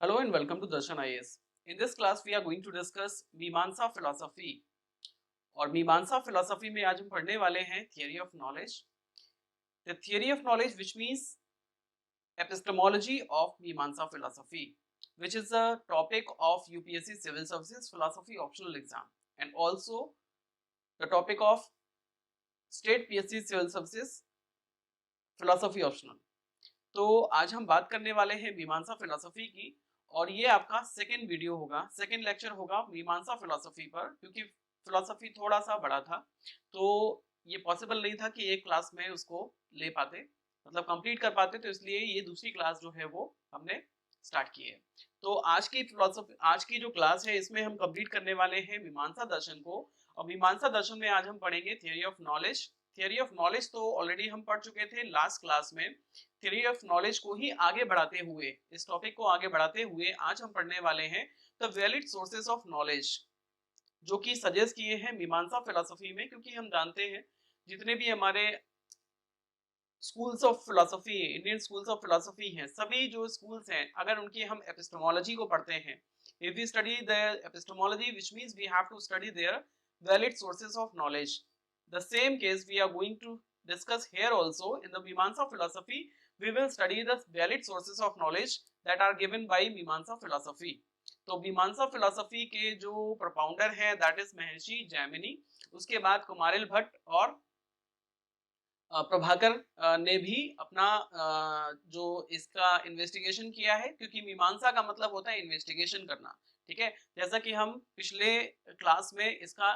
Hello and welcome to Darshan IAS. In this class, we are going to discuss मीमांसा philosophy. और मीमांसा philosophy में आज हम पढ़ने वाले हैं theory of knowledge. The theory of knowledge, which means epistemology of मीमांसा philosophy, which is a topic of UPSC Civil Services Philosophy Optional Exam, and also the topic of State PSC Civil Services Philosophy Optional. तो आज हम बात करने वाले हैं मीमांसा philosophy की, और ये आपका सेकेंड वीडियो होगा, सेकेंड लेक्चर होगा मीमांसा फिलॉसफी पर, क्योंकि फिलॉसफी थोड़ा सा बड़ा था तो ये पॉसिबल नहीं था कि एक क्लास में उसको ले पाते, मतलब कंप्लीट कर पाते, तो इसलिए ये दूसरी क्लास जो है वो हमने स्टार्ट की है। तो आज की फिलॉसफी, आज की जो क्लास है इसमें हम कंप्लीट करने वाले हैं मीमांसा दर्शन को। और मीमांसा दर्शन में आज हम पढ़ेंगे theory of knowledge. Theory of knowledge तो ऑलरेडी हम पढ़ चुके थे लास्ट क्लास में। थियरी ऑफ नॉलेज को ही आगे बढ़ाते हुए, इस टॉपिक को आगे बढ़ाते हुए आज हम पढ़ने वाले हैं the valid sources of knowledge, जो कि सजेस्ट किए हैं मीमांसा फिलॉसफी में। क्योंकि हम जानते हैं जितने भी हमारे schools of philosophy, Indian schools of philosophy हैं, सभी जो स्कूल्स हैं, अगर उनकी हम एपिस्टेमोलॉजी को पढ़ते हैं, if we study their epistemology, which means we have to study their valid sources of knowledge. The same case we are going to discuss here also. In the Mimamsa philosophy, we will study the valid sources of knowledge that are given by Mimamsa philosophy. तो मीमांसा philosophy के जो propounder है that is महर्षि जैमिनी, उसके बाद कुमारिल भट्ट और प्रभाकर ने भी अपना जो इसका इन्वेस्टिगेशन किया है, क्योंकि मीमांसा का मतलब होता है इन्वेस्टिगेशन करना। ठीक है, जैसा कि हम पिछले क्लास में इसका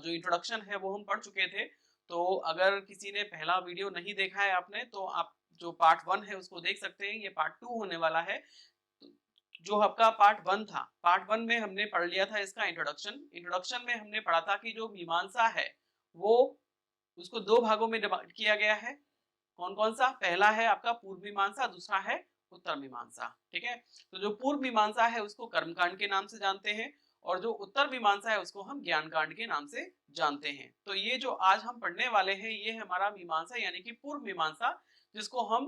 जो इंट्रोडक्शन है वो हम पढ़ चुके थे। तो अगर किसी ने पहला वीडियो नहीं देखा है आपने, तो आप जो पार्ट 1 है उसको देख सकते हैं। ये पार्ट 2 होने वाला है। जो आपका पार्ट 1 था, पार्ट 1 में हमने पढ़ लिया था इसका इंट्रोडक्शन। इंट्रोडक्शन में हमने पढ़ा था कि जो मीमांसा है वो, उसको दो भागों में डिवाइड किया गया है। कौन कौन सा? पहला है आपका पूर्व मीमांसा, दूसरा है उत्तर मीमांसा। ठीक है, तो जो पूर्व मीमांसा है उसको कर्मकांड के नाम से जानते हैं, और जो उत्तर मीमांसा है उसको हम ज्ञान कांड के नाम से जानते हैं। तो ये जो आज हम पढ़ने वाले हैं ये है हमारा मीमांसा, यानी कि पूर्व मीमांसा, जिसको हम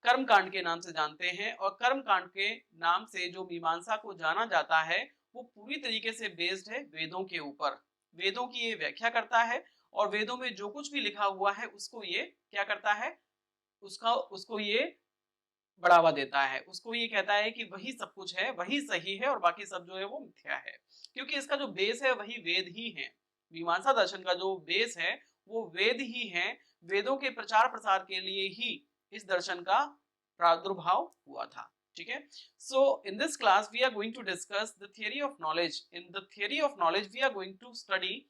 कर्म कांड के नाम से जानते हैं। और कर्म कांड के नाम से जो मीमांसा को जाना जाता है वो पूरी तरीके से बेस्ड है वेदों के ऊपर। वेदों की ये व्याख्या करता है, और वेदों में जो कुछ भी लिखा हुआ है उसको ये क्या करता है, उसको ये बढ़ावा देता है, उसको ये कहता है कि वही सब कुछ है, वही सही है, और बाकी सब जो है वो मिथ्या है। क्योंकि इसका जो बेस है वही वेद ही है। मीमांसा दर्शन का जो बेस है वो वेद ही है। वेदों के प्रचार प्रसार के लिए ही इस दर्शन का प्रादुर्भाव हुआ था। ठीक है, so in this class we are going to discuss the theory of knowledge. In the theory of knowledge we are going to study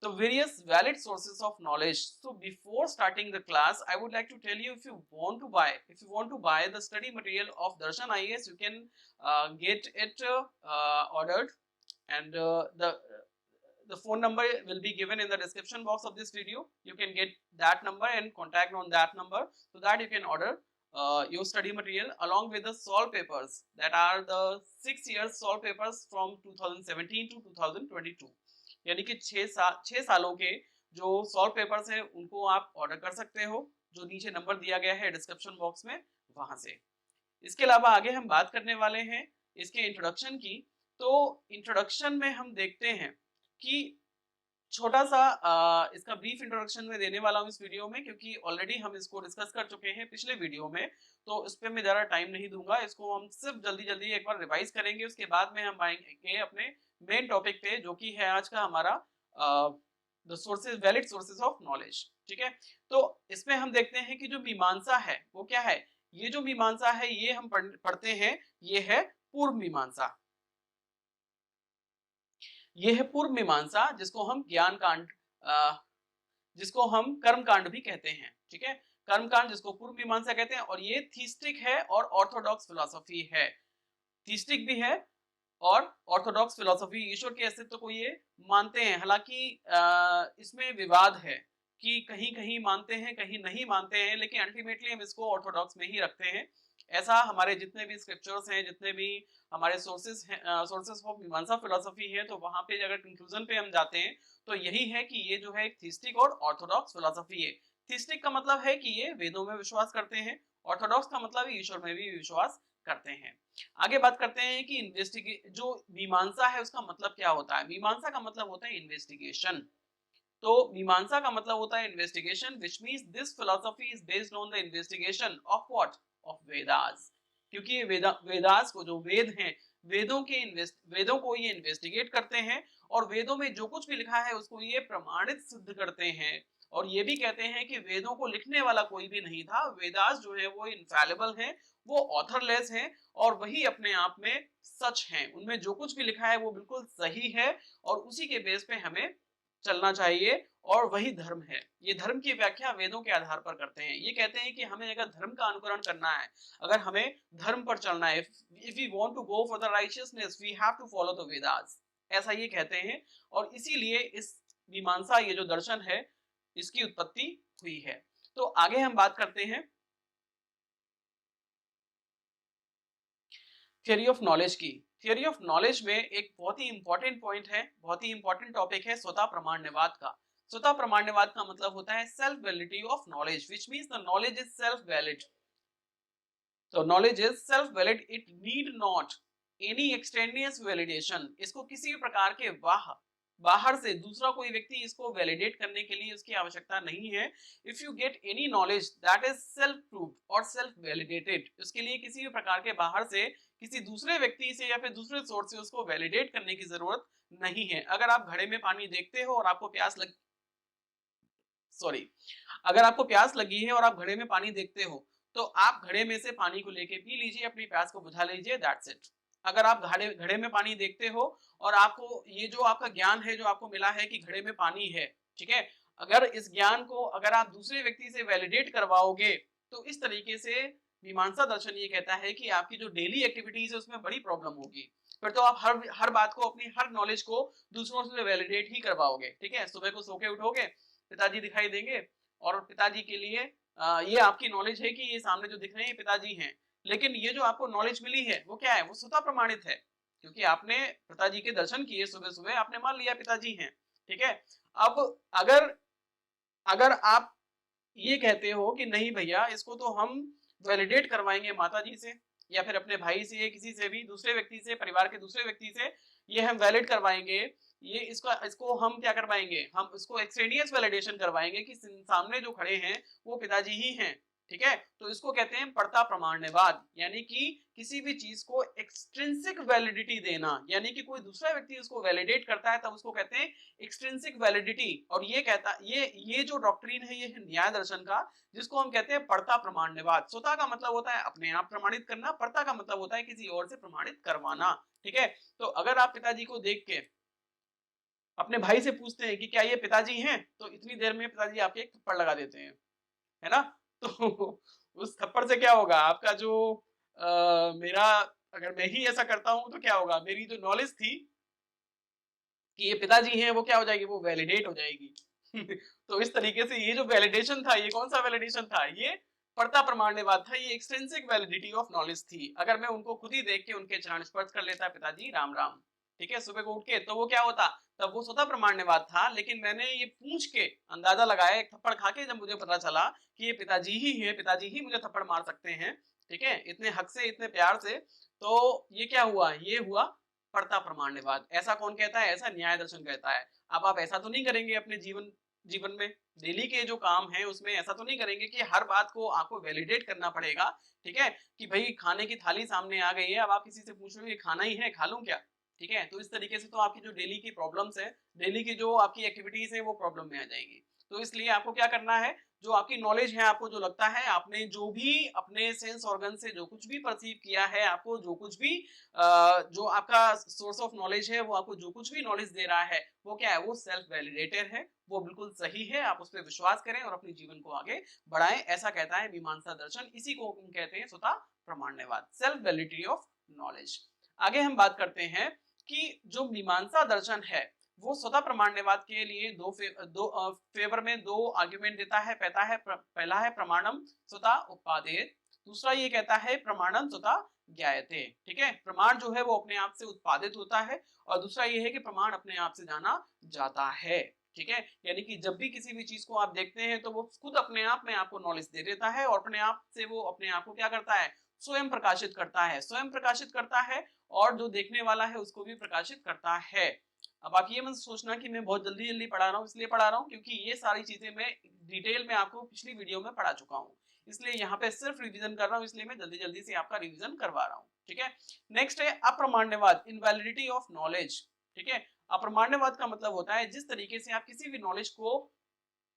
the various valid sources of knowledge. So before starting the class, I would like to tell you, if you want to buy the study material of Darshan IAS, you can get it ordered, and the phone number will be given in the description box of this video. You can get that number and contact on that number, so that you can order your study material along with the solve papers, that are the 6 years solve papers from 2017 to 2022, यानी कि 6 सालों के जो solve papers हैं उनको आप order कर सकते हो, जो नीचे नंबर दिया गया है डिस्क्रिप्शन बॉक्स में, वहां से। इसके अलावा आगे हम बात करने वाले हैं इसके इंट्रोडक्शन की। तो इंट्रोडक्शन में हम देखते हैं कि छोटा सा इसका ब्रीफ इंट्रोडक्शन में देने वाला हूँ इस वीडियो में, क्योंकि ऑलरेडी हम इसको डिस्कस कर चुके हैं पिछले वीडियो में, तो इस पे मैं ज़्यादा टाइम नहीं दूंगा। इसको हम सिर्फ जल्दी जल्दी एक बार रिवाइज करेंगे, उसके बाद में हम आएंगे अपने मेन टॉपिक पे, जो कि है आज का हमारा the sources, valid sources of knowledge. ठीक है, तो इसमें हम देखते हैं कि जो मीमांसा है वो क्या है। ये जो मीमांसा है ये हम पढ़ते हैं, ये है पूर्व मीमांसा। ये है पूर्व मीमांसा, जिसको हम ज्ञान कांड, जिसको हम कर्म कांड भी कहते हैं। ठीक है, कर्म कांड जिसको पूर्व मीमांसा कहते हैं, और ये थीस्टिक है और ऑर्थोडॉक्स फिलॉसफी है। थीस्टिक भी है और ऑर्थोडॉक्स फिलॉसफी, ईश्वर के अस्तित्व को ये मानते हैं। हालांकि इसमें विवाद है कि कहीं कहीं मानते हैं, कहीं नहीं मानते हैं, लेकिन अल्टीमेटली हम इसको ऑर्थोडॉक्स में ही रखते हैं। ऐसा हमारे जितने भी स्क्रिप्चर्स हैं, जितने भी हमारे सोर्सेस हैं, सोर्सेस ऑफ मीमांसा फिलॉसफी है, तो वहां पे अगर कंक्लूजन पे हम जाते हैं तो यही है कि ये जो है एक थीस्टिक और ऑर्थोडॉक्स फिलॉसफी है। थीस्टिक का मतलब है कि ये वेदों में विश्वास करते हैं, ऑर्थोडॉक्स का मतलब ईश्वर में भी विश्वास करते हैं। आगे बात करते हैं कि जो मीमांसा है उसका मतलब क्या होता है। मीमांसा का मतलब होता है इन्वेस्टिगेशन। तो मीमांसा का मतलब होता है investigation, which means this philosophy is based on the investigation of what, of Vedas. क्योंकि वेदास को, जो वेद हैं, वेदों को ये इन्वेस्टिगेट करते हैं और वेदों में जो कुछ भी लिखा है उसको ये प्रमाणित सिद्ध करते हैं। और ये भी कहते हैं कि वेदों को लिखने वाला कोई भी नहीं था, वेदास जो है वो इनफैलिबल हैं, वो ऑथरलेस हैं और वही अपने आप में सच हैं। उनमें जो कुछ भी लिखा है वो बिल्कुल सही है और उसी के बेस पे हमें चलना चाहिए और वही धर्म है। ये धर्म की व्याख्या वेदों के आधार पर करते हैं। ये कहते हैं कि हमें अगर धर्म का अनुकरण करना है, अगर हमें धर्म पर चलना है, if we want to go for the righteousness we have to follow the Vedas, ऐसा ये कहते हैं। और इसीलिए इस मीमांसा, ये जो दर्शन है, इसकी उत्पत्ति हुई है। तो आगे हम बात करते हैं थियरी ऑफ नॉलेज की। थियरी ऑफ नॉलेज में एक बहुत ही इंपॉर्टेंट पॉइंट है, बहुत ही इंपॉर्टेंट टॉपिक है स्वतः प्रमाण्यवाद का। स्वतः प्रमाण्यवाद का मतलब होता है self validity of knowledge, which means the knowledge is self valid. तो knowledge is self valid, it need not any extraneous validation. इसको किसी भी प्रकार के बाहर से दूसरा कोई व्यक्ति इसको वैलिडेट करने के लिए उसकी आवश्यकता नहीं है। If you get any knowledge that is self proved और सेल्फ वैलिडेटेड, उसके लिए किसी भी प्रकार के बाहर से किसी दूसरे व्यक्ति से या फिर दूसरे सोर्स से उसको वैलिडेट करने की जरूरत नहीं है। अगर आप घड़े में पानी देखते हो और आपको प्यास लग सॉरी अगर आपको प्यास लगी है और आप घड़े में पानी देखते हो, तो आप घड़े में से पानी को लेके पी लीजिए, अपनी प्यास को बुझा लीजिए, दैट्स इट। अगर आप घड़े घड़े में पानी देखते हो और आपको ये जो आपका ज्ञान है, जो आपको मिला है कि घड़े में पानी है, ठीक है, अगर इस ज्ञान को अगर आप दूसरे व्यक्ति से वैलिडेट करवाओगे, तो इस तरीके से मीमांसा दर्शन ये कहता है कि आपकी जो डेली एक्टिविटीज है उसमें बड़ी प्रॉब्लम होगी। फिर तो आप हर बात को, अपनी हर नॉलेज को दूसरों से वैलिडेट ही करवाओगे। ठीक है, सुबह को सो के उठोगे, पिताजी दिखाई देंगे और पिताजी के लिए ये आपकी नॉलेज है कि ये सामने जो दिख रहे हैं पिताजी हैं, लेकिन ये जो आपको नॉलेज मिली है वो क्या है, वो स्वतः प्रमाणित है, क्योंकि आपने पिताजी के दर्शन किए सुबह सुबह, आपने मान लिया पिताजी हैं। ठीक है, अब अगर अगर आप ये कहते हो कि नहीं भैया इसको तो हम वैलिडेट करवाएंगे माताजी से या फिर अपने भाई से, किसी से भी दूसरे व्यक्ति से, परिवार के दूसरे व्यक्ति से, ये हम वैलिड करवाएंगे, ये इसको हम क्या करवाएंगे, हम इसको एक्सटेंडियस वैलिडेशन करवाएंगे कि सामने जो खड़े हैं वो पिताजी ही हैं। ठीक है, तो इसको कहते हैं पड़ता प्रमाण्यवाद, यानी कि किसी भी चीज को एक्सट्रिंसिक वैलिडिटी देना, यानी कि कोई दूसरा व्यक्ति उसको वैलिडेट करता है तब उसको कहते हैं एक्सट्रिंसिक वैलिडिटी। और ये जो डॉक्ट्रिन है, ये है न्याय दर्शन का, जिसको हम कहते हैं पड़ता प्रमाण्यवाद। स्वतः का मतलब होता है अपने आप प्रमाणित करना, पड़ता का मतलब होता है किसी और से प्रमाणित करवाना। ठीक है, तो अगर आप पिताजी को देख के अपने भाई से पूछते हैं कि क्या ये पिताजी हैं, तो इतनी देर में पिताजी आपके एक थप्पड़ लगा देते हैं, है ना। तो उस थप्पड़ से क्या होगा, आपका जो मेरा, अगर मैं ही ऐसा करता हूं तो क्या होगा, मेरी जो नॉलेज थी कि ये पिताजी हैं वो क्या हो जाएगी, वो वैलिडेट हो जाएगी। तो इस तरीके से ये जो वैलिडेशन था, ये कौन सा वैलिडेशन था, ये पड़ता प्रमाण्यवाद था, ये एक्सटेंसिव वैलिडिटी ऑफ नॉलेज थी। अगर मैं उनको खुद ही देख के उनके चरण स्पर्श कर लेता, पिताजी राम राम, ठीक है, सुबह को उठ के, तो वो क्या होता, तब वो स्वतः प्रमाण्यवाद था। लेकिन मैंने ये पूछ के अंदाजा लगाया, एक थप्पड़ खा के जब मुझे पता चला कि ये पिताजी ही है, पिताजी ही मुझे थप्पड़ मार सकते हैं, ठीक है, इतने हक से, इतने प्यार से, तो ये क्या हुआ, ये हुआ पड़ता प्रमाण्यवाद। ऐसा कौन कहता है, ऐसा न्याय दर्शन कहता है। अब आप ऐसा तो नहीं करेंगे अपने जीवन में, डेली के जो काम है उसमें ऐसा तो नहीं करेंगे कि हर बात को आपको वैलिडेट करना पड़ेगा। ठीक है, कि भाई खाने की थाली सामने आ गई है, अब आप किसी से पूछ रहे हो खाना ही है, खा लूं क्या। ठीक है, तो इस तरीके से तो आपकी जो डेली की प्रॉब्लम्स है, डेली की जो आपकी एक्टिविटीज है, वो प्रॉब्लम में आ जाएगी। तो इसलिए आपको क्या करना है, जो आपकी नॉलेज है, आपको जो लगता है, आपने जो भी अपने सेंस ऑर्गन से जो कुछ भी परसीव किया है, आपको जो कुछ भी जो आपका सोर्स ऑफ नॉलेज है, वो आपको जो कुछ भी नॉलेज दे रहा है, वो क्या है, वो सेल्फ वैलिडेटेड है, वो बिल्कुल सही है, आप उस पर विश्वास करें और अपने जीवन को आगे बढ़ाएं, ऐसा कहता है मीमांसा दर्शन। इसी को हम कहते हैं स्वतः प्रमाण्यवाद, सेल्फ वैलिडिटी ऑफ नॉलेज। आगे हम बात करते हैं कि जो मीमांसा दर्शन है वो स्वतः प्रमाण्यवाद के लिए दो फेवर में दो आर्ग्यूमेंट देता है। पहला है प्रमाणम स्वतः उत्पादित, दूसरा ये कहता है प्रमाणम स्वतः ज्ञायते। ठीक है, प्रमाण जो है वो अपने आप से उत्पादित होता है और दूसरा ये है कि प्रमाण अपने आप से जाना जाता है। ठीक है, यानी कि जब भी किसी भी चीज को आप देखते हैं तो वो खुद अपने आप में आपको नॉलेज दे देता है और अपने आप से वो अपने आप को क्या करता है, स्वयं प्रकाशित करता है, स्वयं प्रकाशित करता है और जो देखने वाला है उसको भी प्रकाशित करता है। अब आप ये मत सोचना कि मैं बहुत जल्दी जल्दी पढ़ा रहा हूँ, इसलिए पढ़ा रहा हूँ क्योंकि ये सारी चीजें मैं डिटेल में आपको पिछली वीडियो में पढ़ा चुका हूँ, इसलिए यहाँ पे सिर्फ रिवीजन कर रहा हूँ, इसलिए मैं जल्दी जल्दी से आपका रिवीजन करवा रहा हूँ। ठीक है, नेक्स्ट है अप्रमाण्यवाद, इनवैलिडिटी ऑफ नॉलेज। ठीक है, अप्रमाण्यवाद का मतलब होता है जिस तरीके से आप किसी भी नॉलेज को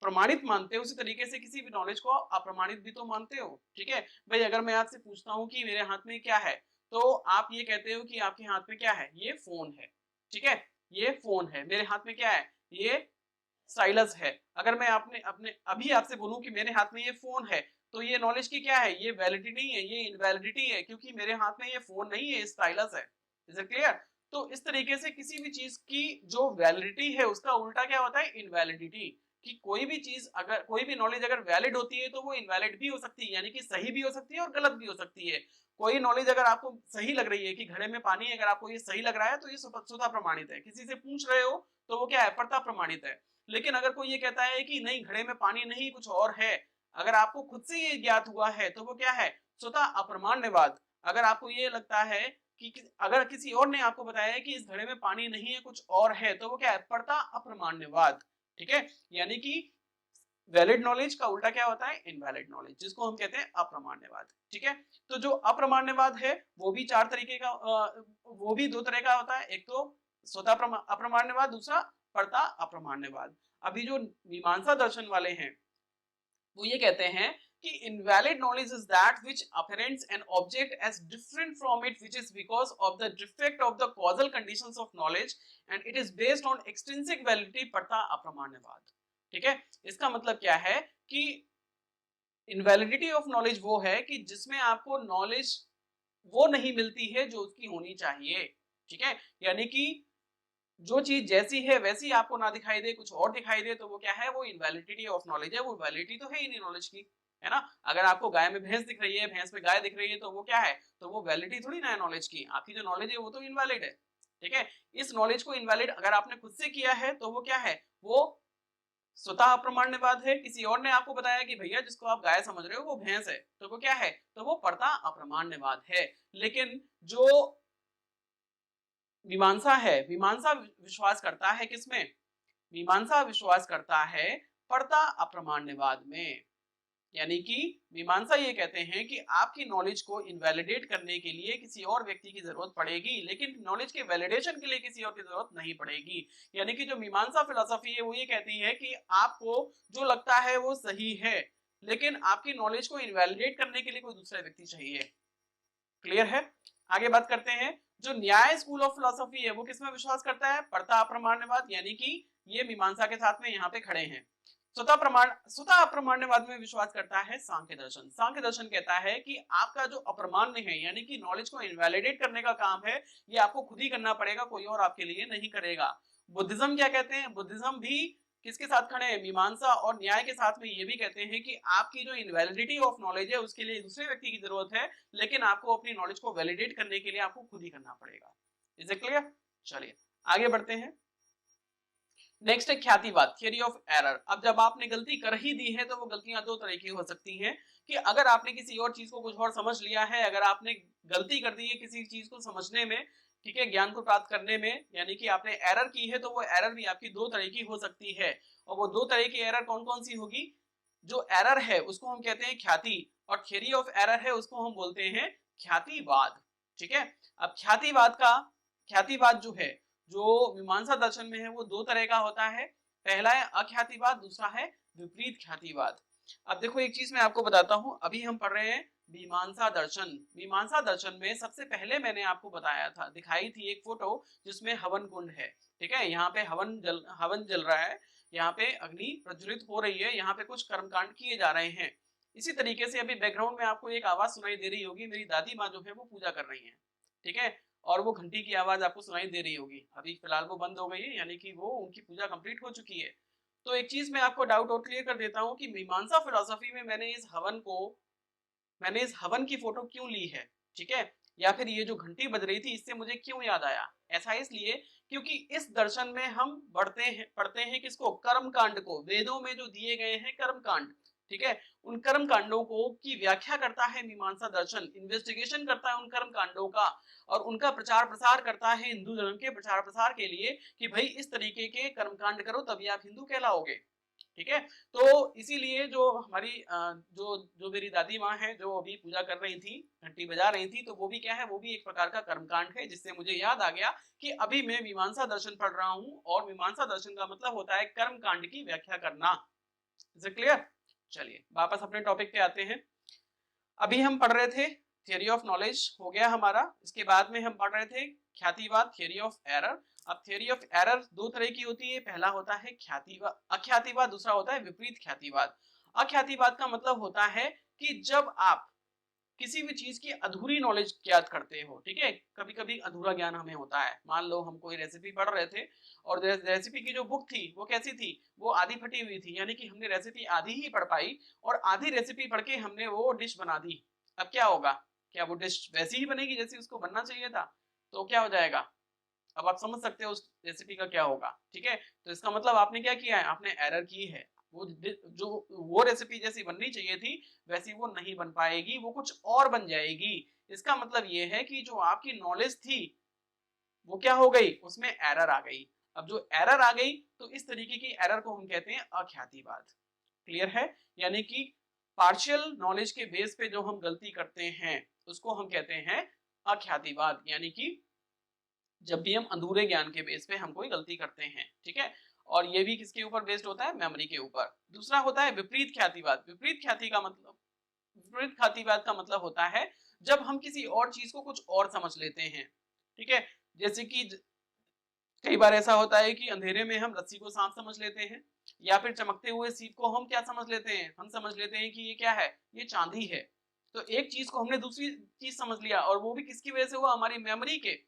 प्रमाणित मानते हो उसी तरीके से किसी भी नॉलेज को अप्रमाणित भी तो मानते हो। ठीक है भाई, अगर मैं आपसे पूछता हूँ कि मेरे हाथ में क्या है, तो आप ये कहते हो कि आपके हाथ में क्या है, ये फोन है। ठीक है, ये फोन है। मेरे हाथ में क्या है, ये स्टाइलस है। अगर मैं आपने अपने अभी आपसे बोलूं कि मेरे हाथ में ये फोन है, तो ये नॉलेज की क्या है, ये वैलिडिटी नहीं है, ये इनवैलिडिटी है, क्योंकि मेरे हाथ में ये फोन नहीं है, स्टाइलस है। Is it clear? तो इस तरीके से किसी भी चीज की जो वैलिडिटी है उसका उल्टा क्या होता है, इनवैलिडिटी। कि कोई भी चीज, अगर कोई भी नॉलेज अगर वैलिड होती है तो वो इनवैलिड भी हो सकती है, यानी कि सही भी हो सकती है और गलत भी हो सकती है। कोई नॉलेज अगर आपको सही लग रही है कि घड़े में पानी है, अगर आपको ये सही लग रहा है तो ये स्वतः प्रमाणित है। किसी से पूछ रहे हो तो वो क्या है, परता प्रमाणित है। लेकिन अगर कोई ये कहता है कि नहीं घड़े में पानी नहीं कुछ और है, अगर आपको खुद से ये ज्ञात हुआ है तो वो क्या है, स्वतः अप्रमाण्यवाद। अगर आपको ये लगता है कि अगर किसी और ने आपको बताया है कि इस घड़े में पानी नहीं है कुछ और है, तो वो क्या है, परता अप्रमाण्यवाद। ठीक है, यानी कि वैलिड नॉलेज का उल्टा क्या होता है, इनवैलिड नॉलेज, जिसको हम कहते हैं अप्रमाण्यवाद। ठीक है, तो जो अप्रमाण्यवाद है वो भी चार तरीके का, वो भी दो तरह का होता है, एक तो स्वतः अप्रमाण्यवाद, दूसरा परता अप्रमाण्यवाद। अभी जो मीमांसा दर्शन वाले हैं वो ये कहते हैं कि invalid knowledge is that which appears an object as different from it, which is because of the defect of the causal conditions of knowledge and it is based on extrinsic validity, परता अप्रमाण्यवाद। ठीक है, इसका मतलब क्या है कि इनवैलिडिटी of knowledge वो है कि जिसमें आपको नॉलेज वो नहीं मिलती है जो उसकी होनी चाहिए। ठीक है, यानी कि जो चीज जैसी है वैसी आपको ना दिखाई दे, कुछ और दिखाई दे, तो वो क्या है, वो इनवैलिडिटी ऑफ नॉलेज है। वो वैलिडिटी तो है ही नहीं नॉलेज की, है ना। अगर आपको गाय में भैंस दिख रही है, भैंस में गाय दिख रही है, तो वो क्या है, तो वो वैलिडिटी थोड़ी ना है नॉलेज की। आपकी जो नॉलेज है वो तो इनवैलिड है। ठीक है, इस नॉलेज को इनवैलिड अगर आपने खुद से किया है तो वो क्या है, वो स्वतः अप्रमाण्यवाद है। किसी और ने आपको बताया कि भैया जिसको आप गाय समझ रहे हो वो भैंस है, तो वो क्या है, तो वो परता अप्रमाण्यवाद है। लेकिन जो मीमांसा है, मीमांसा विश्वास करता है किसमें, मीमांसा विश्वास करता है परता अप्रमाण्यवाद में। यानी कि मीमांसा ये कहते हैं कि आपकी नॉलेज को इनवैलिडेट करने के लिए किसी और व्यक्ति की जरूरत पड़ेगी, लेकिन नॉलेज के वैलिडेशन के लिए किसी और की जरूरत नहीं पड़ेगी। यानी कि जो मीमांसा फिलॉसफी है वो ये कहती है कि आपको जो लगता है वो सही है, लेकिन आपकी नॉलेज को इनवैलिडेट करने के लिए कोई दूसरा व्यक्ति चाहिए। क्लियर है? आगे बात करते हैं। जो न्याय स्कूल ऑफ फिलॉसफी है वो किसमें विश्वास करता है, परता अप्रमाण्यवाद, यानी कि ये मीमांसा के साथ में यहाँ पे खड़े हैं। स्वतः अप्रमाण्यवाद में विश्वास करता है सांख्य दर्शन। सांख्य दर्शन कहता है कि आपका जो अप्रमाण्य है, यानी कि नॉलेज को इनवैलिडेट करने का काम है, ये आपको खुद ही करना पड़ेगा, कोई और आपके लिए नहीं करेगा। बुद्धिज्म क्या कहते हैं, बुद्धिज्म भी किसके साथ खड़े हैं, मीमांसा और न्याय के साथ में ये भी कहते हैं कि आपकी जो इनवैलिडिटी ऑफ नॉलेज है उसके लिए दूसरे व्यक्ति की जरूरत है, लेकिन आपको अपनी नॉलेज को वैलिडेट करने के लिए आपको खुद ही करना पड़ेगा। Is it clear? चलिए आगे बढ़ते हैं। नेक्स्ट है ख्यातिवाद, थियरी ऑफ एरर। अब जब आपने गलती कर ही दी है तो वो गलतियां दो तरह की हो सकती हैं, कि अगर आपने किसी और चीज को कुछ और समझ लिया है, अगर आपने गलती कर दी है किसी चीज को समझने में, ठीक है, ज्ञान को प्राप्त करने में, यानी कि आपने एरर की है, तो वो एरर भी आपकी दो तरह की हो सकती है। और वो दो तरह की एरर कौन कौन सी होगी, जो एरर है उसको हम कहते हैं ख्याति, और थियरी ऑफ एरर है उसको हम बोलते हैं ख्यातिवाद। ठीक है, अब ख्यातिवाद जो है, जो मीमांसा दर्शन में है, वो दो तरह का होता है। पहला है अख्यातिवाद, दूसरा है विपरीत ख्यातिवाद। अब देखो एक चीज मैं आपको बताता हूं, अभी हम पढ़ रहे हैं मीमांसा दर्शन। मीमांसा दर्शन में सबसे पहले मैंने आपको बताया था, दिखाई थी एक फोटो जिसमें हवन कुंड है। ठीक है, यहाँ पे हवन जल रहा है, यहाँ पे अग्नि प्रज्वलित हो रही है, यहाँ पे कुछ कर्मकांड किए जा रहे हैं। इसी तरीके से अभी बैकग्राउंड में आपको एक आवाज सुनाई दे रही होगी, मेरी दादी माँ जो है वो पूजा कर रही है। ठीक है, और वो घंटी की आवाज आपको सुनाई दे रही होगी। अभी फिलहाल वो बंद हो गई है, यानी कि वो उनकी पूजा कंप्लीट हो चुकी है। तो एक चीज मैं आपको डाउट और क्लियर कर देता हूँ कि मीमांसा फिलॉसफी में मैंने इस हवन की फोटो क्यों ली है, ठीक है, या फिर ये जो घंटी बज रही थी इससे मुझे क्यों याद आया। ऐसा इसलिए क्योंकि इस दर्शन में हम पढ़ते हैं किसको, कर्म कांड को। वेदों में जो दिए गए हैं कर्म कांड, ठीक है, उन कर्म कांडों को की व्याख्या करता है मीमांसा दर्शन, इन्वेस्टिगेशन करता है उन कर्म कांडों का और उनका प्रचार प्रसार करता है हिंदू धर्म के प्रचार प्रसार के लिए कि भाई इस तरीके के कर्मकांड करो तभी आप हिंदू कहलाओगे। ठीक है, तो इसीलिए जो हमारी जो जो मेरी दादी माँ है जो अभी पूजा कर रही थी, घंटी बजा रही थी, तो वो भी क्या है, वो भी एक प्रकार का कर्मकांड है, जिससे मुझे याद आ गया कि अभी मैं मीमांसा दर्शन पढ़ रहा हूँ और मीमांसा दर्शन का मतलब होता है कर्मकांड की व्याख्या करना। Is it clear? चलिए वापस अपने टॉपिक पे आते हैं। अभी हम पढ़ रहे थे थियरी ऑफ नॉलेज हो गया हमारा, इसके बाद में हम पढ़ रहे थे ख्यातिवाद, थियरी ऑफ एरर। अब थियरी ऑफ एरर दो तरह की होती है, पहला होता है ख्यातिवाद, अख्यातिवाद, दूसरा होता है विपरीत ख्यातिवाद। अख्यातिवाद का मतलब होता है कि जब आप किसी भी चीज की अधूरी नॉलेज ज्ञात करते हो, ठीक है, कभी कभी अधूरा ज्ञान हमें होता है। मान लो हम कोई रेसिपी पढ़ रहे थे और रेसिपी की जो बुक थी वो कैसी थी, वो आधी फटी हुई थी, यानी कि हमने रेसिपी आधी ही पढ़ पाई और आधी रेसिपी पढ़ के हमने वो डिश बना दी। अब क्या होगा, क्या वो डिश वैसी ही बनेगी जैसी उसको बनना चाहिए था? तो क्या हो जाएगा, अब आप समझ सकते हो उस रेसिपी का क्या होगा। ठीक है, तो इसका मतलब आपने क्या किया है, आपने एरर की है। वो जो वो रेसिपी जैसी बननी चाहिए थी वैसी वो नहीं बन पाएगी, वो कुछ और बन जाएगी। इसका मतलब ये है कि जो आपकी नॉलेज थी वो क्या हो गई, उसमें एरर आ गई। अब जो एरर आ गई तो इस तरीके की एरर को हम कहते हैं अख्यातिवाद। क्लियर है? यानी कि पार्शियल नॉलेज के बेस पे जो हम गलती करते हैं उसको हम कहते हैं अख्यातिवाद, यानी कि जब भी हम अधूरे ज्ञान के बेस पे हम कोई गलती करते हैं। ठीक है, और ये भी किसके ऊपर बेस्ड होता है, मेमोरी के ऊपर। दूसरा होता है विपरीत ख्यातिवाद। विपरीत ख्यातिवाद का मतलब होता है जब हम किसी और चीज को कुछ और समझ लेते हैं। ठीक है, जैसे कि कई बार ऐसा होता है कि अंधेरे में हम रस्सी को सांप समझ लेते हैं, या फिर चमकते हुए सीप को हम क्या समझ लेते हैं, हम समझ लेते हैं कि ये क्या है, ये चांदी है। तो एक चीज को हमने दूसरी चीज समझ लिया, और वो भी किसकी वजह से हुआ, हमारी मेमोरी के